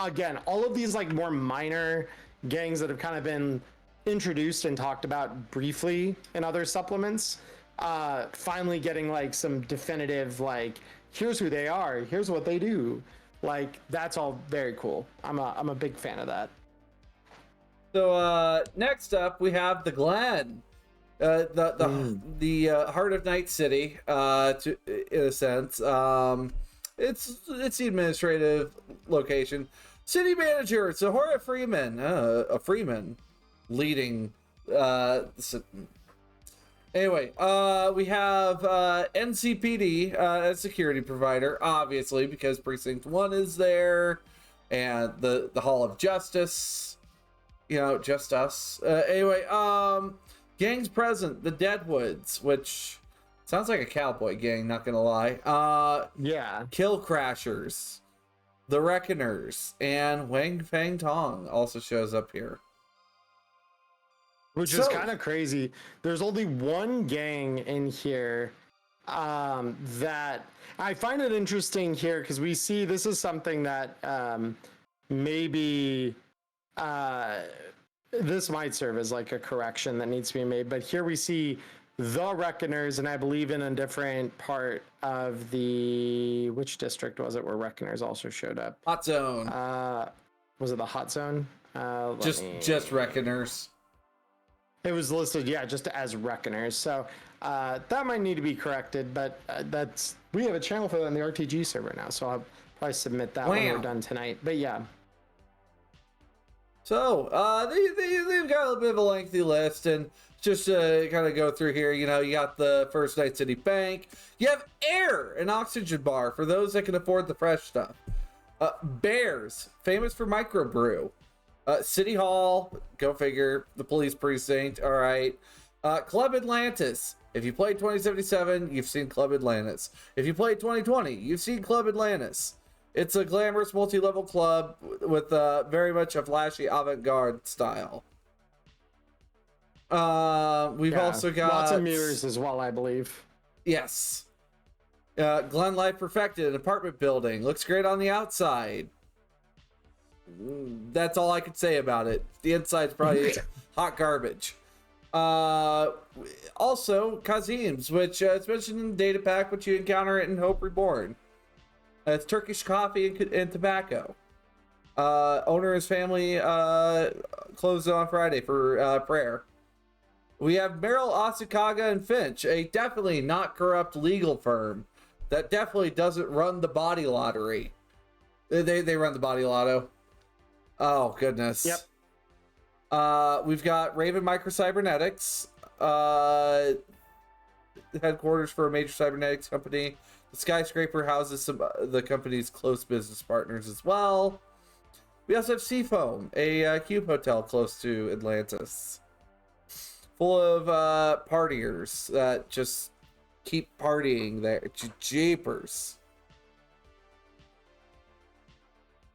again, all of these like more minor gangs that have kind of been introduced and talked about briefly in other supplements, finally getting like some definitive, like, here's who they are, here's what they do. Like, that's all very cool. I'm a big fan of that. So next up we have the Glen, the heart of Night City, in a sense. It's the administrative location. City manager, Zahora Freeman, a Freeman leading. Anyway, we have NCPD as security provider, obviously, because Precinct 1 is there, and the Hall of Justice, just us. Anyway, gangs present, the Deadwoods, which sounds like a cowboy gang, not gonna lie. Yeah. Kill Crashers, the Reckoners, and Wang Fang Tong also shows up here. Which is kind of crazy. There's only one gang in here that I find it interesting here, because we see this is something that maybe this might serve as like a correction that needs to be made, but here we see the Reckoners, and I believe in a different part of the, which district was it where Reckoners also showed up? Hot Zone. Was it the Hot Zone? Just Reckoners. It was listed, yeah, just as Reckoners. So that might need to be corrected, but we have a channel for that on the RTG server now, so I'll probably submit that when we're done tonight. But yeah. So they've got a little bit of a lengthy list, and just to kind of go through here, you got the First Night City Bank. You have Air, an oxygen bar for those that can afford the fresh stuff. Bears, famous for microbrew. City Hall, go figure. The police precinct, all right. Club Atlantis. If you played 2077, you've seen Club Atlantis. If you played 2020, you've seen Club Atlantis. It's a glamorous multi-level club with very much a flashy avant-garde style. We've also got lots of mirrors as well, I believe. Yes. Glen Life Perfected, an apartment building. Looks great on the outside. That's all I could say about it. The inside's probably hot garbage. Also, Kazim's, which it's mentioned in the data pack, but you encounter it in Hope Reborn. It's Turkish coffee and tobacco. Owner and his family closed on Friday for prayer. We have Merrill, Asakaga, and Finch, a definitely not corrupt legal firm that definitely doesn't run the body lottery. They run the body lotto. Oh, goodness. Yep. We've got Raven Microcybernetics, headquarters for a major cybernetics company. The skyscraper houses some the company's close business partners as well. We also have Seafoam, a cube hotel close to Atlantis, full of partiers that just keep partying there. Jeepers.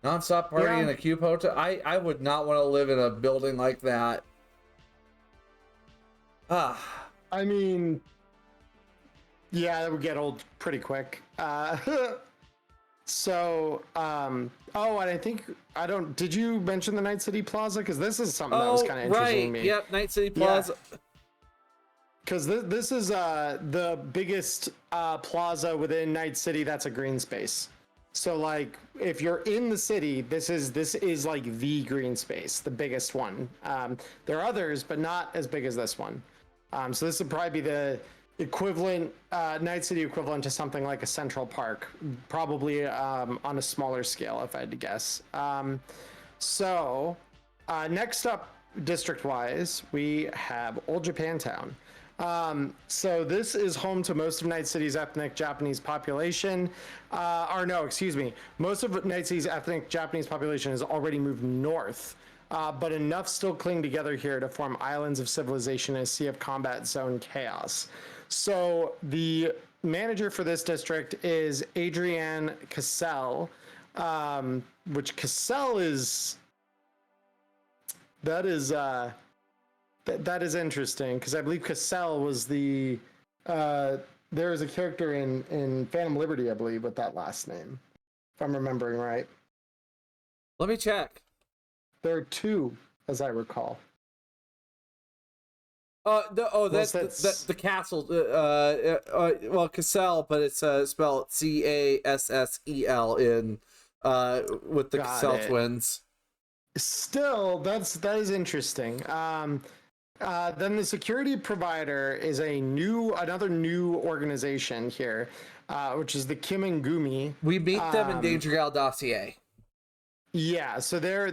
Non-stop party in a cube hotel. I would not want to live in a building like that. I mean, yeah, that would get old pretty quick. So, and I think, did you mention the Night City Plaza? Because this is something that was kind of interesting to me. Yep, Night City Plaza. Because this is the biggest plaza within Night City that's a green space. So like if you're in the city, this is like the green space, the biggest one. There are others, but not as big as this one. So this would probably be the equivalent, Night City equivalent to something like a Central Park, probably on a smaller scale, if I had to guess. So next up, district-wise, we have Old Japantown. So this is home to most of Night City's ethnic Japanese population. Most of Night City's ethnic Japanese population has already moved north, but enough still cling together here to form islands of civilization and a sea of combat zone chaos. So the manager for this district is Adrienne Cassell, which Cassell is... That is interesting, because I believe Cassell was the there is a character in Phantom Liberty, I believe, with that last name, if I'm remembering right. Let me check. There are two, as I recall. That's the castle. Well, Cassell, but it's spelled Cassel in with the Cassell twins. Still, that is interesting. Then the security provider is another new organization here, which is the Kimengumi. We meet them in Danger Gal Dossier. Yeah, so they're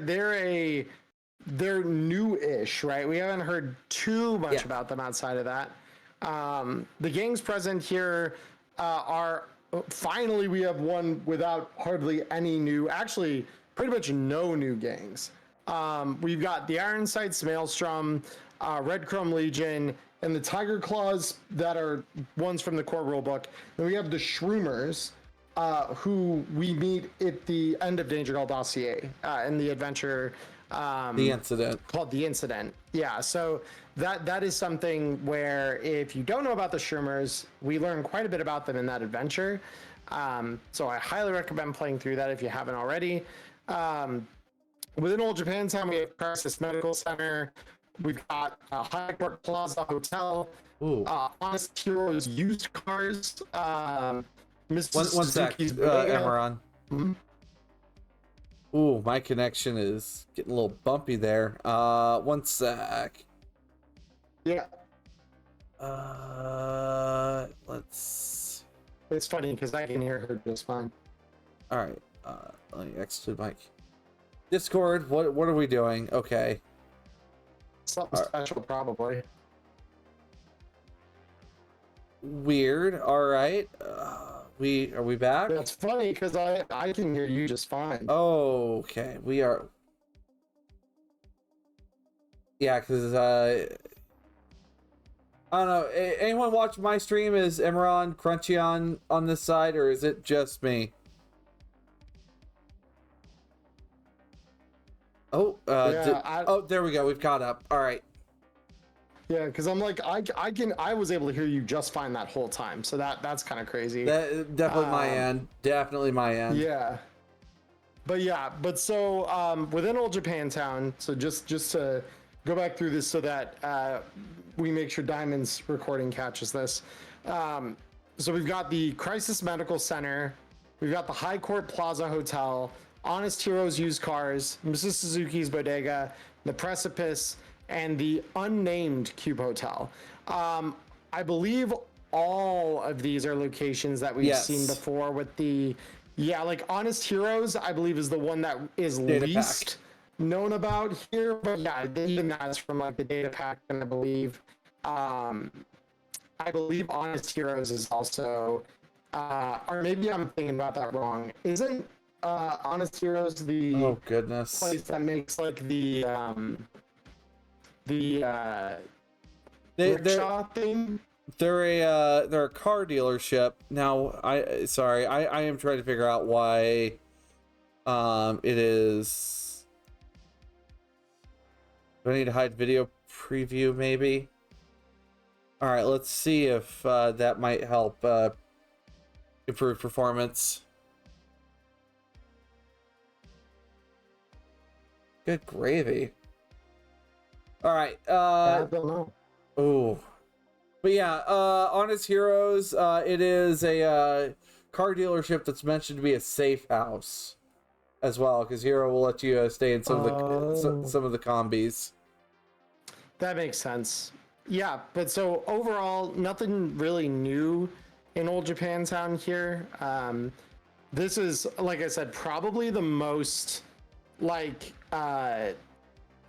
new-ish, right? We haven't heard too much about them outside of that. The gangs present here are finally we have one without hardly any new, actually pretty much no new gangs. We've got the Iron Sights Maelstrom, Red Chrome Legion, and the Tiger Claws that are ones from the core rulebook. Then we have the Shroomers, who we meet at the end of Danger Girl Dossier in the adventure. The Incident. Called The Incident. Yeah, so that is something where if you don't know about the Shroomers, we learn quite a bit about them in that adventure. So I highly recommend playing through that if you haven't already. Within Old Japantown, we have Crisis Medical Center. We've got High Court Plaza Hotel. Ooh. Honest Heroes Used Cars. Mrs. One sec, Suzuki's Bodega. Emmerron. Mm-hmm. Ooh, my connection is getting a little bumpy there. One sec. Yeah. Let's. It's funny because I can hear her just fine. All right. Let me exit mic. Discord. What are we doing? Okay. Something special, probably. Weird. All right. Are we back? That's funny because I can hear you just fine. Okay. We are. Yeah, because I don't know. Anyone watch my stream? Is Emmerron crunchy on this side, or is it just me? Oh, there we go. We've caught up. All right. Yeah, because I'm like I was able to hear you just fine that whole time, so that's kind of crazy. That definitely my end. Definitely my end. Yeah. But so within Old Japantown, so just to go back through this so that we make sure Diamond's recording catches this. So we've got the Crisis Medical Center, we've got the High Court Plaza Hotel, Honest Heroes Used Cars, Mrs. Suzuki's Bodega, the Precipice, and the unnamed Cube Hotel. I believe all of these are locations that we've seen before with the, like Honest Heroes, I believe is the one that is data least known about here, but yeah, even that's from like the data pack, and I believe Honest Heroes is also, or maybe I'm thinking about that wrong. Isn't Honest Heroes the place that makes like the rickshaw thing? They're a car dealership. Now I am trying to figure out why it is. Do I need to hide video preview maybe? All right, let's see if that might help improve performance. Good gravy. All right. I don't know. Oh, but yeah, Honest Heroes. It is a car dealership that's mentioned to be a safe house as well, because Hero will let you stay in some of the combis. That makes sense. Yeah, but so overall, nothing really new in Old Japantown here. This is, like I said, probably the most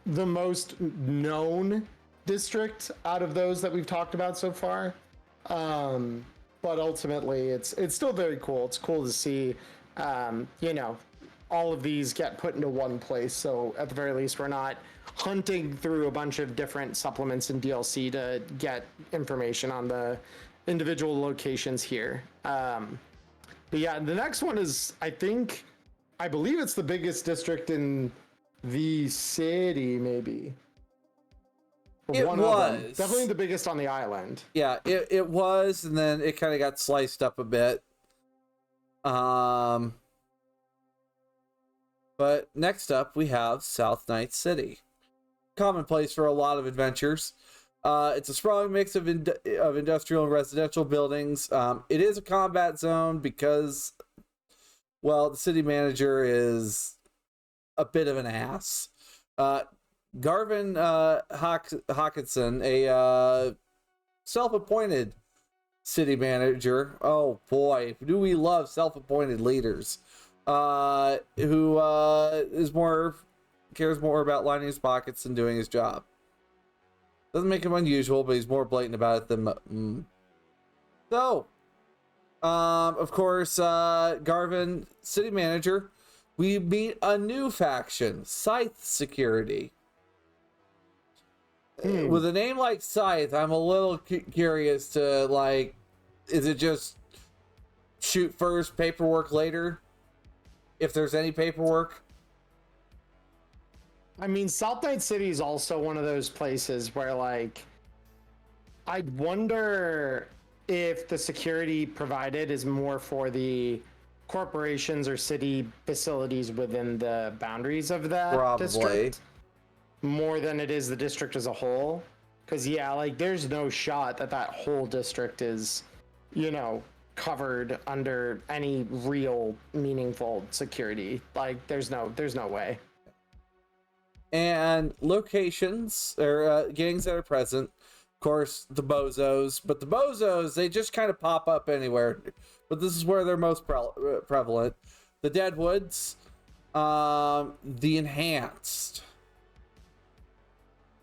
the most known district out of those that we've talked about so far. But ultimately, it's still very cool. It's cool to see, all of these get put into one place. So at the very least, we're not hunting through a bunch of different supplements and DLC to get information on the individual locations here. But yeah, the next one is, I believe it's the biggest district in the city, maybe. It was definitely the biggest on the island. Yeah, it was, and then it kind of got sliced up a bit. But next up we have South Night City, commonplace for a lot of adventures. It's a sprawling mix of industrial and residential buildings. It is a combat zone because, well, the city manager is a bit of an ass. Garvin Hawkinson, a self-appointed city manager. Oh boy, do we love self-appointed leaders. Who cares more about lining his pockets than doing his job. Doesn't make him unusual, but he's more blatant about it than So, of course, Garvin, city manager, we meet a new faction, Scythe Security. With a name like Scythe, I'm a little curious to, is it just shoot first, paperwork later? If there's any paperwork? I mean, South Night City is also one of those places where, I'd wonder if the security provided is more for the corporations or city facilities within the boundaries of that district more than it is the district as a whole. Because, yeah, like, there's no shot that that whole district is, you know, covered under any real meaningful security. Like, there's no way. And locations, or gangs that are present, of course, the bozos. But the bozos, they just kind of pop up anywhere. But this is where they're most prevalent. The Deadwoods, the Enhanced,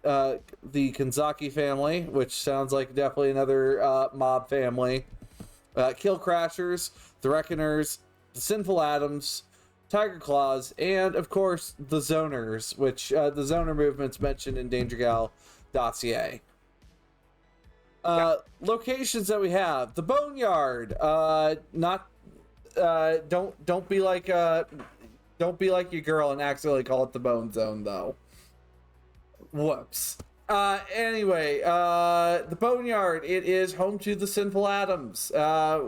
the Kanzaki family, which sounds like definitely another mob family. Kill Crashers, the Reckoners, the Sinful Atoms, Tiger Claws, and of course the Zoners, which the Zoner movement's mentioned in Danger Gal dossier. Locations that we have: the Boneyard. Don't be like your girl and accidentally call it the Bone Zone though. Whoops. Anyway, the Boneyard, it is home to the Sinful Atoms,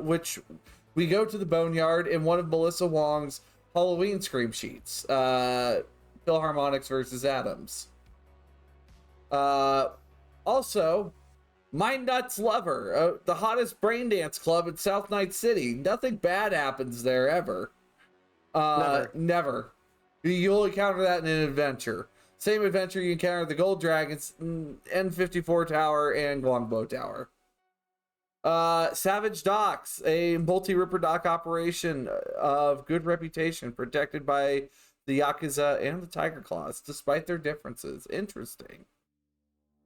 which we go to the Boneyard in one of Melissa Wong's Halloween scream sheets. Philharmonics versus Atoms. Also, My Nuts Lover, the hottest brain dance club in South Night City. Nothing bad happens there ever. Never. You'll encounter that in an adventure. Same adventure you encounter the Gold Dragons, N54 Tower, and Guangbo Tower. Savage Docks, a multi-ripper dock operation of good reputation, protected by the Yakuza and the Tiger Claws, despite their differences. Interesting.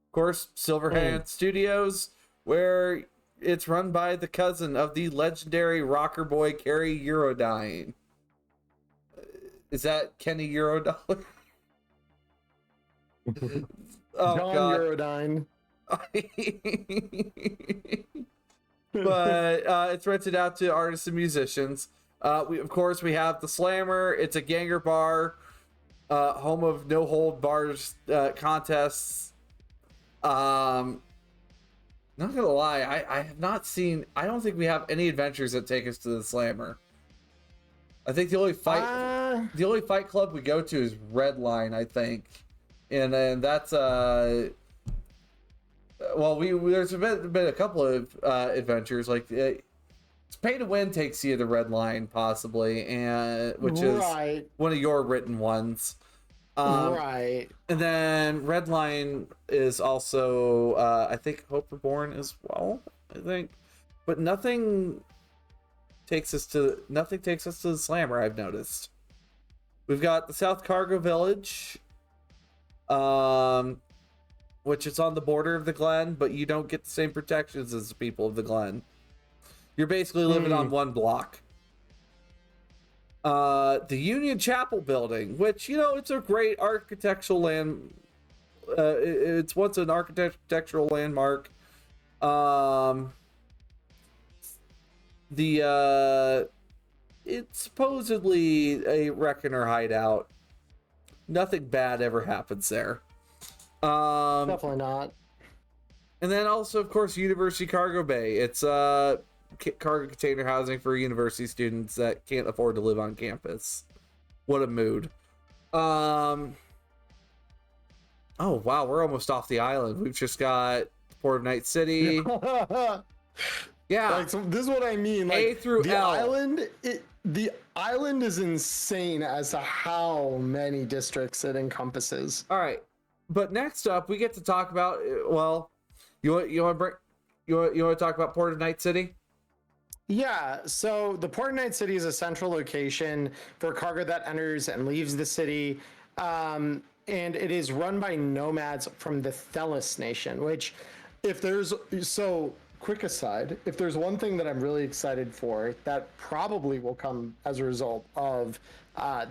Of course, Silverhand Studios, where it's run by the cousin of the legendary rocker boy Kerry Eurodyne. Is that Kenny Eurodollar? Oh, John God. Eurodyne. But it's rented out to artists and musicians. Of course, we have the Slammer. It's a ganger bar, home of no hold bars contests. Not gonna lie, I have not seen. I don't think we have any adventures that take us to the Slammer. I think the only fight club we go to is Redline, I think, and then that's well, there's been a couple of adventures like it's Pay to Win takes you to Redline possibly, and which is one of your written ones. Right. And then Redline is also I think Hope Reborn as well, I think. But nothing takes us to the Slammer, I've noticed. We've got the South Cargo Village, which is on the border of the Glen, but you don't get the same protections as the people of the Glen. You're basically living on one block. The Union Chapel building, which, you know, it's a great architectural land. It's once an architectural landmark. It's supposedly a Reckoner hideout. Nothing bad ever happens there. Definitely not. And then also, of course, University Cargo Bay. It's cargo container housing for university students that can't afford to live on campus. What a mood. Oh wow, we're almost off the island. We've just got Port of Night City. Yeah, like, so this is what I mean. Like, A through the L. The island is insane as to how many districts it encompasses. All right, but next up, we get to talk about. Well, you want to talk about Port of Night City? Yeah, so the Port of Night City is a central location for cargo that enters and leaves the city, and it is run by nomads from the Thelis Nation, which, quick aside, if there's one thing that I'm really excited for that probably will come as a result of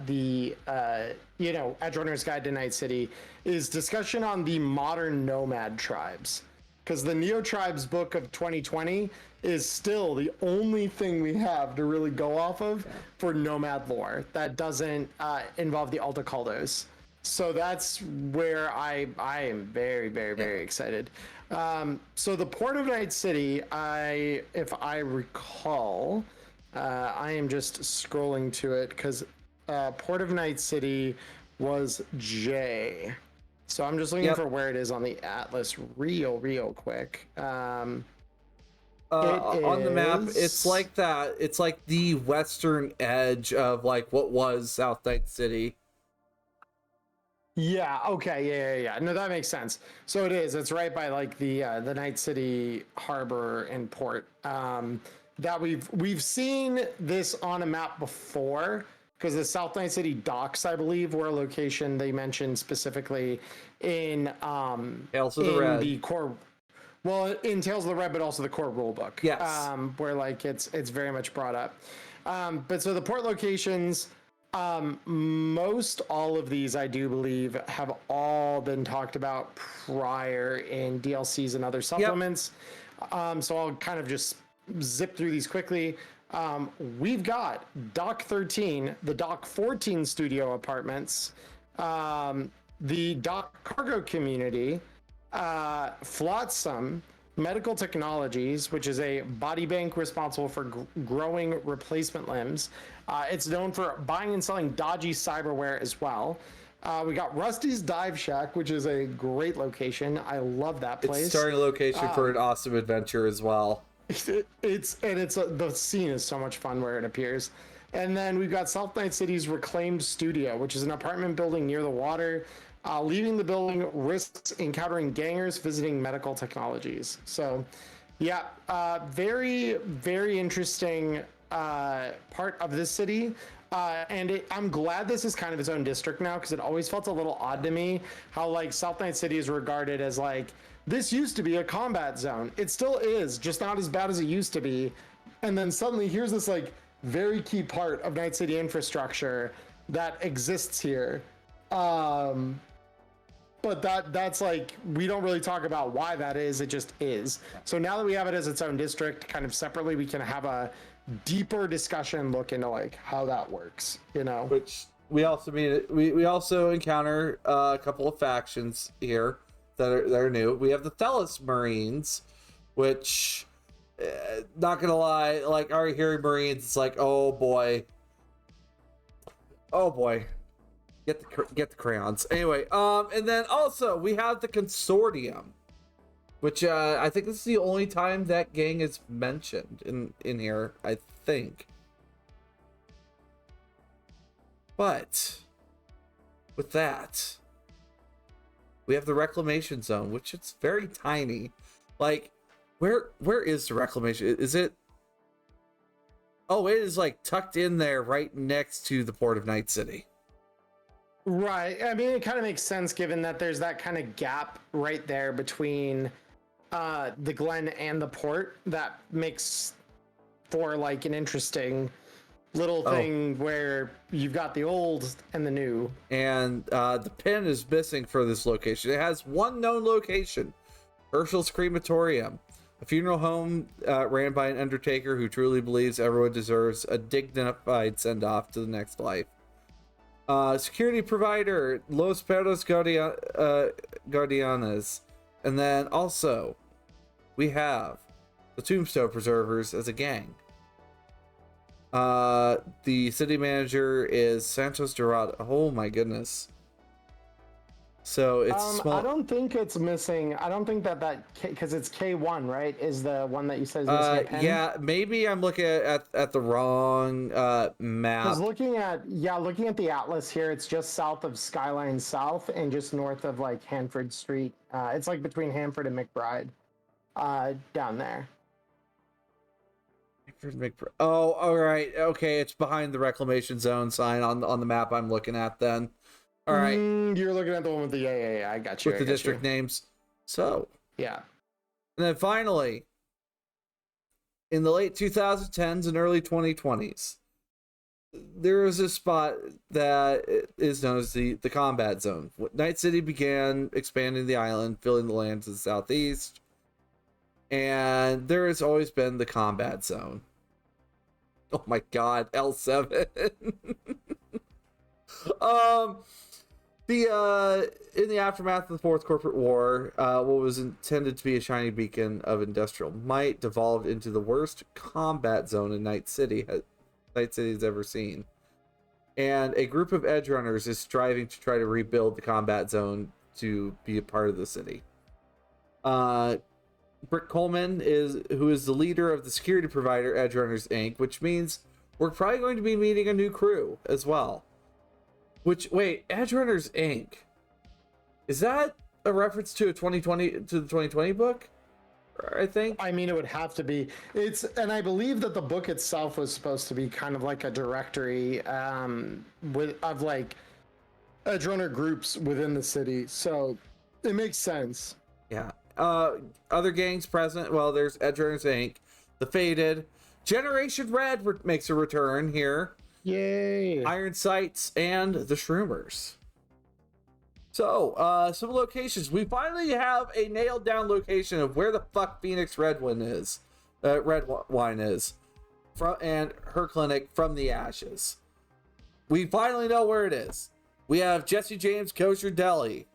the Edgerunners Guide to Night City, is discussion on the modern nomad tribes. Because the Neo Tribes book of 2020 is still the only thing we have to really go off of for nomad lore that doesn't involve the Alta Caldos. So that's where I am very, very, very excited. So the Port of Night City, if I recall, I am just scrolling to it because Port of Night City was J. So I'm just looking for where it is on the atlas real quick. On the map, it's like that. It's like the western edge of like what was South Night City. Yeah. Okay. Yeah. No, that makes sense. So it is. It's right by like the Night City harbor and port. That we've seen this on a map before because the South Night City docks, I believe, were a location they mentioned specifically in Tales of the Red. The core. Well, in Tales of the Red, but also the core rulebook. Yes. Where like it's very much brought up. But so the port locations. Most all of these, I do believe, have all been talked about prior in DLCs and other supplements. So I'll kind of just zip through these quickly. We've got Dock 13, the Dock 14 studio apartments, the Dock cargo community, Flotsam Medical Technologies, which is a body bank responsible for growing replacement limbs. It's known for buying and selling dodgy cyberware as well. We got Rusty's Dive Shack, which is a great location. I love that place. It's starting a location for an awesome adventure as well. The scene is so much fun where it appears. And then we've got South Night City's Reclaimed Studio, which is an apartment building near the water. Leaving the building risks encountering gangers visiting medical technologies. So, yeah, very, very interesting part of this city. And I'm glad this is kind of its own district now because it always felt a little odd to me how like South Night City is regarded as like, this used to be a combat zone. It still is, just not as bad as it used to be. And then suddenly here's this like very key part of Night City infrastructure that exists here. But that's like, we don't really talk about why that is, it just is. So now that we have it as its own district, kind of separately, we can have a deeper discussion look into like how that works, you know? Which we also we also encounter a couple of factions here that are new. We have the Thelos Marines, which, not gonna lie, like already hearing Marines, it's like, oh boy. Get the crayons. Anyway, and then also we have the Consortium, which I think this is the only time that gang is mentioned in here, I think. But with that, we have the Reclamation Zone, which it's very tiny. Like, where is the Reclamation? Is it? Oh, it is like tucked in there right next to the Port of Night City. Right. I mean, it kind of makes sense given that there's that kind of gap right there between the Glen and the port that makes for like an interesting little thing where you've got the old and the new. And the pin is missing for this location. It has one known location, Herschel's Crematorium, a funeral home ran by an undertaker who truly believes everyone deserves a dignified send-off to the next life. Security provider, Los Perros Guardianes. And then also, we have the Tombstone Preservers as a gang. The city manager is Santos Dorado. Oh my goodness. So it's small. I don't think it's missing. I don't think that because it's K1, right? Is the one that you said is missing a pen? Yeah, maybe I'm looking at the wrong map. Because looking at the atlas here, it's just south of Skyline South and just north of like Hanford Street. It's like between Hanford and McBride, down there. Oh, all right. Okay, it's behind the Reclamation Zone sign on the map I'm looking at then. All right. You're looking at the one with the yeah. I got you. With the district names. So. Yeah. And then finally, in the late 2010s and early 2020s, there was a spot that is known as the Combat Zone. Night City began expanding the island, filling the land to the southeast. And there has always been the Combat Zone. Oh my god, L7. In the aftermath of the Fourth Corporate War, what was intended to be a shining beacon of industrial might devolved into the worst combat zone in Night City has ever seen. And a group of Edgerunners is striving to try to rebuild the combat zone to be a part of the city. Britt Coleman who is the leader of the security provider Edgerunners Inc., which means we're probably going to be meeting a new crew as well. Wait, Edgerunners Inc. Is that a reference to the 2020 book? I think. I mean, it would have to be. And I believe that the book itself was supposed to be kind of like a directory of like Edgerunner groups within the city. So it makes sense. Yeah. Other gangs present. Well, there's Edgerunners Inc., the Faded, Generation Red makes a return here. Yay! Iron Sights and the Shroomers. So, some locations. We finally have a nailed down location of where the fuck Phoenix Red Wine is. And her clinic from the ashes. We finally know where it is. We have Jesse James Kosher Deli.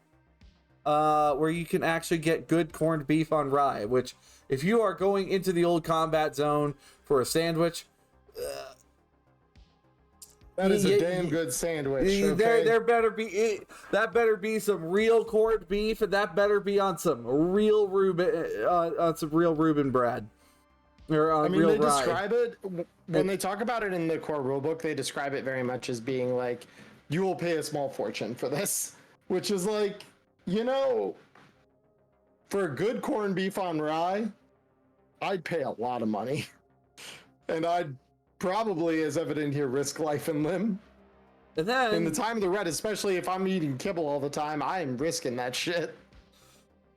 Where you can actually get good corned beef on rye, which if you are going into the old combat zone for a sandwich, that is a damn good sandwich. Okay? There better be some real corned beef, and that better be on some real Reuben bread. Or on real they rye. describe it when they talk about it in the core rulebook. They describe it very much as being like, you will pay a small fortune for this, which is like, for a good corned beef on rye, I'd pay a lot of money, and I'd probably, as evident here, risk life and limb. And then, in the time of the red, especially if I'm eating kibble all the time, I am risking that shit.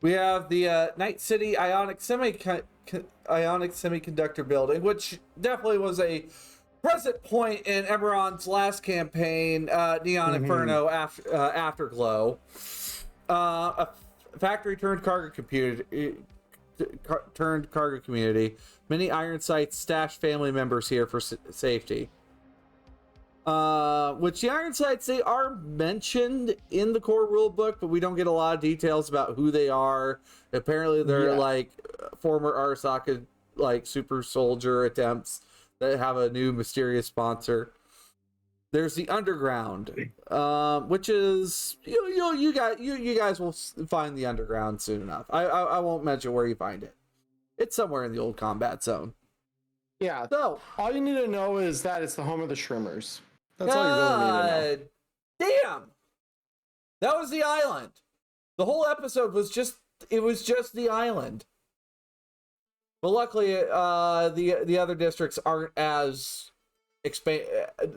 We have the Night City Ionic Semiconductor Building, which definitely was a present point in Emmerron's last campaign, Neon Inferno Afterglow. A factory turned cargo community. Many Iron Sights stash family members here for safety. Which the Iron Sights, they are mentioned in the core rulebook, but we don't get a lot of details about who they are. Apparently, they're like former Arasaka super soldier attempts that have a new mysterious sponsor. There's the Underground, which is you guys will find the Underground soon enough. I won't mention where you find it. It's somewhere in the old combat zone. Yeah. So all you need to know is that it's the home of the Shroomers. That's all you really need to know. Damn! That was the island. The whole episode was just the island. But luckily, the other districts aren't as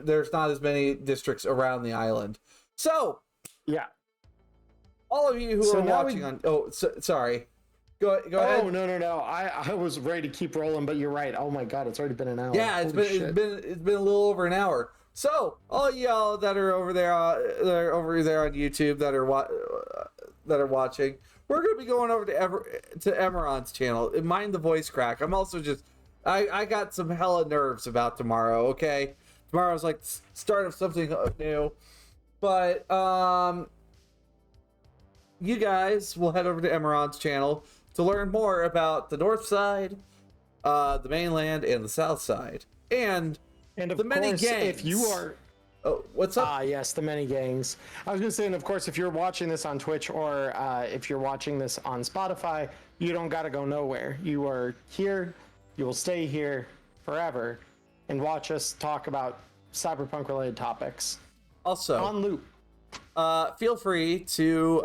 there's not as many districts around the island. So yeah, all of you who are watching on sorry. Go ahead. Oh no! I was ready to keep rolling, but you're right. Oh my god, it's already been an hour. Yeah, it's been a little over an hour. So all y'all that are over there on YouTube that are watching, we're gonna be going over to Emmerron's channel. Mind the voice crack. I'm also I got some hella nerves about tomorrow. Okay, tomorrow's like the start of something new, but you guys will head over to Emmerron's channel to learn more about the North Side, the mainland, and the South Side, and of the many course, gangs. If you are, what's up? Yes, the many gangs. I was gonna say, and of course, if you're watching this on Twitch or if you're watching this on Spotify, you don't gotta go nowhere. You are here. You will stay here forever and watch us talk about cyberpunk related topics. Also, on loop. Feel free to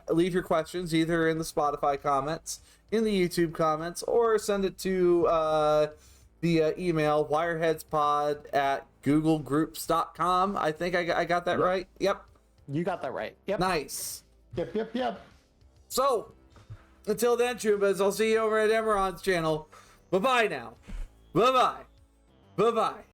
leave your questions either in the Spotify comments, in the YouTube comments, or send it to the email wireheadspod@googlegroups.com. I think I got that right. Yep. You got that right. Yep. Nice. Yep. So, until then, Chumbas, I'll see you over at Emmerron's channel. Bye-bye now. Bye-bye. Bye-bye.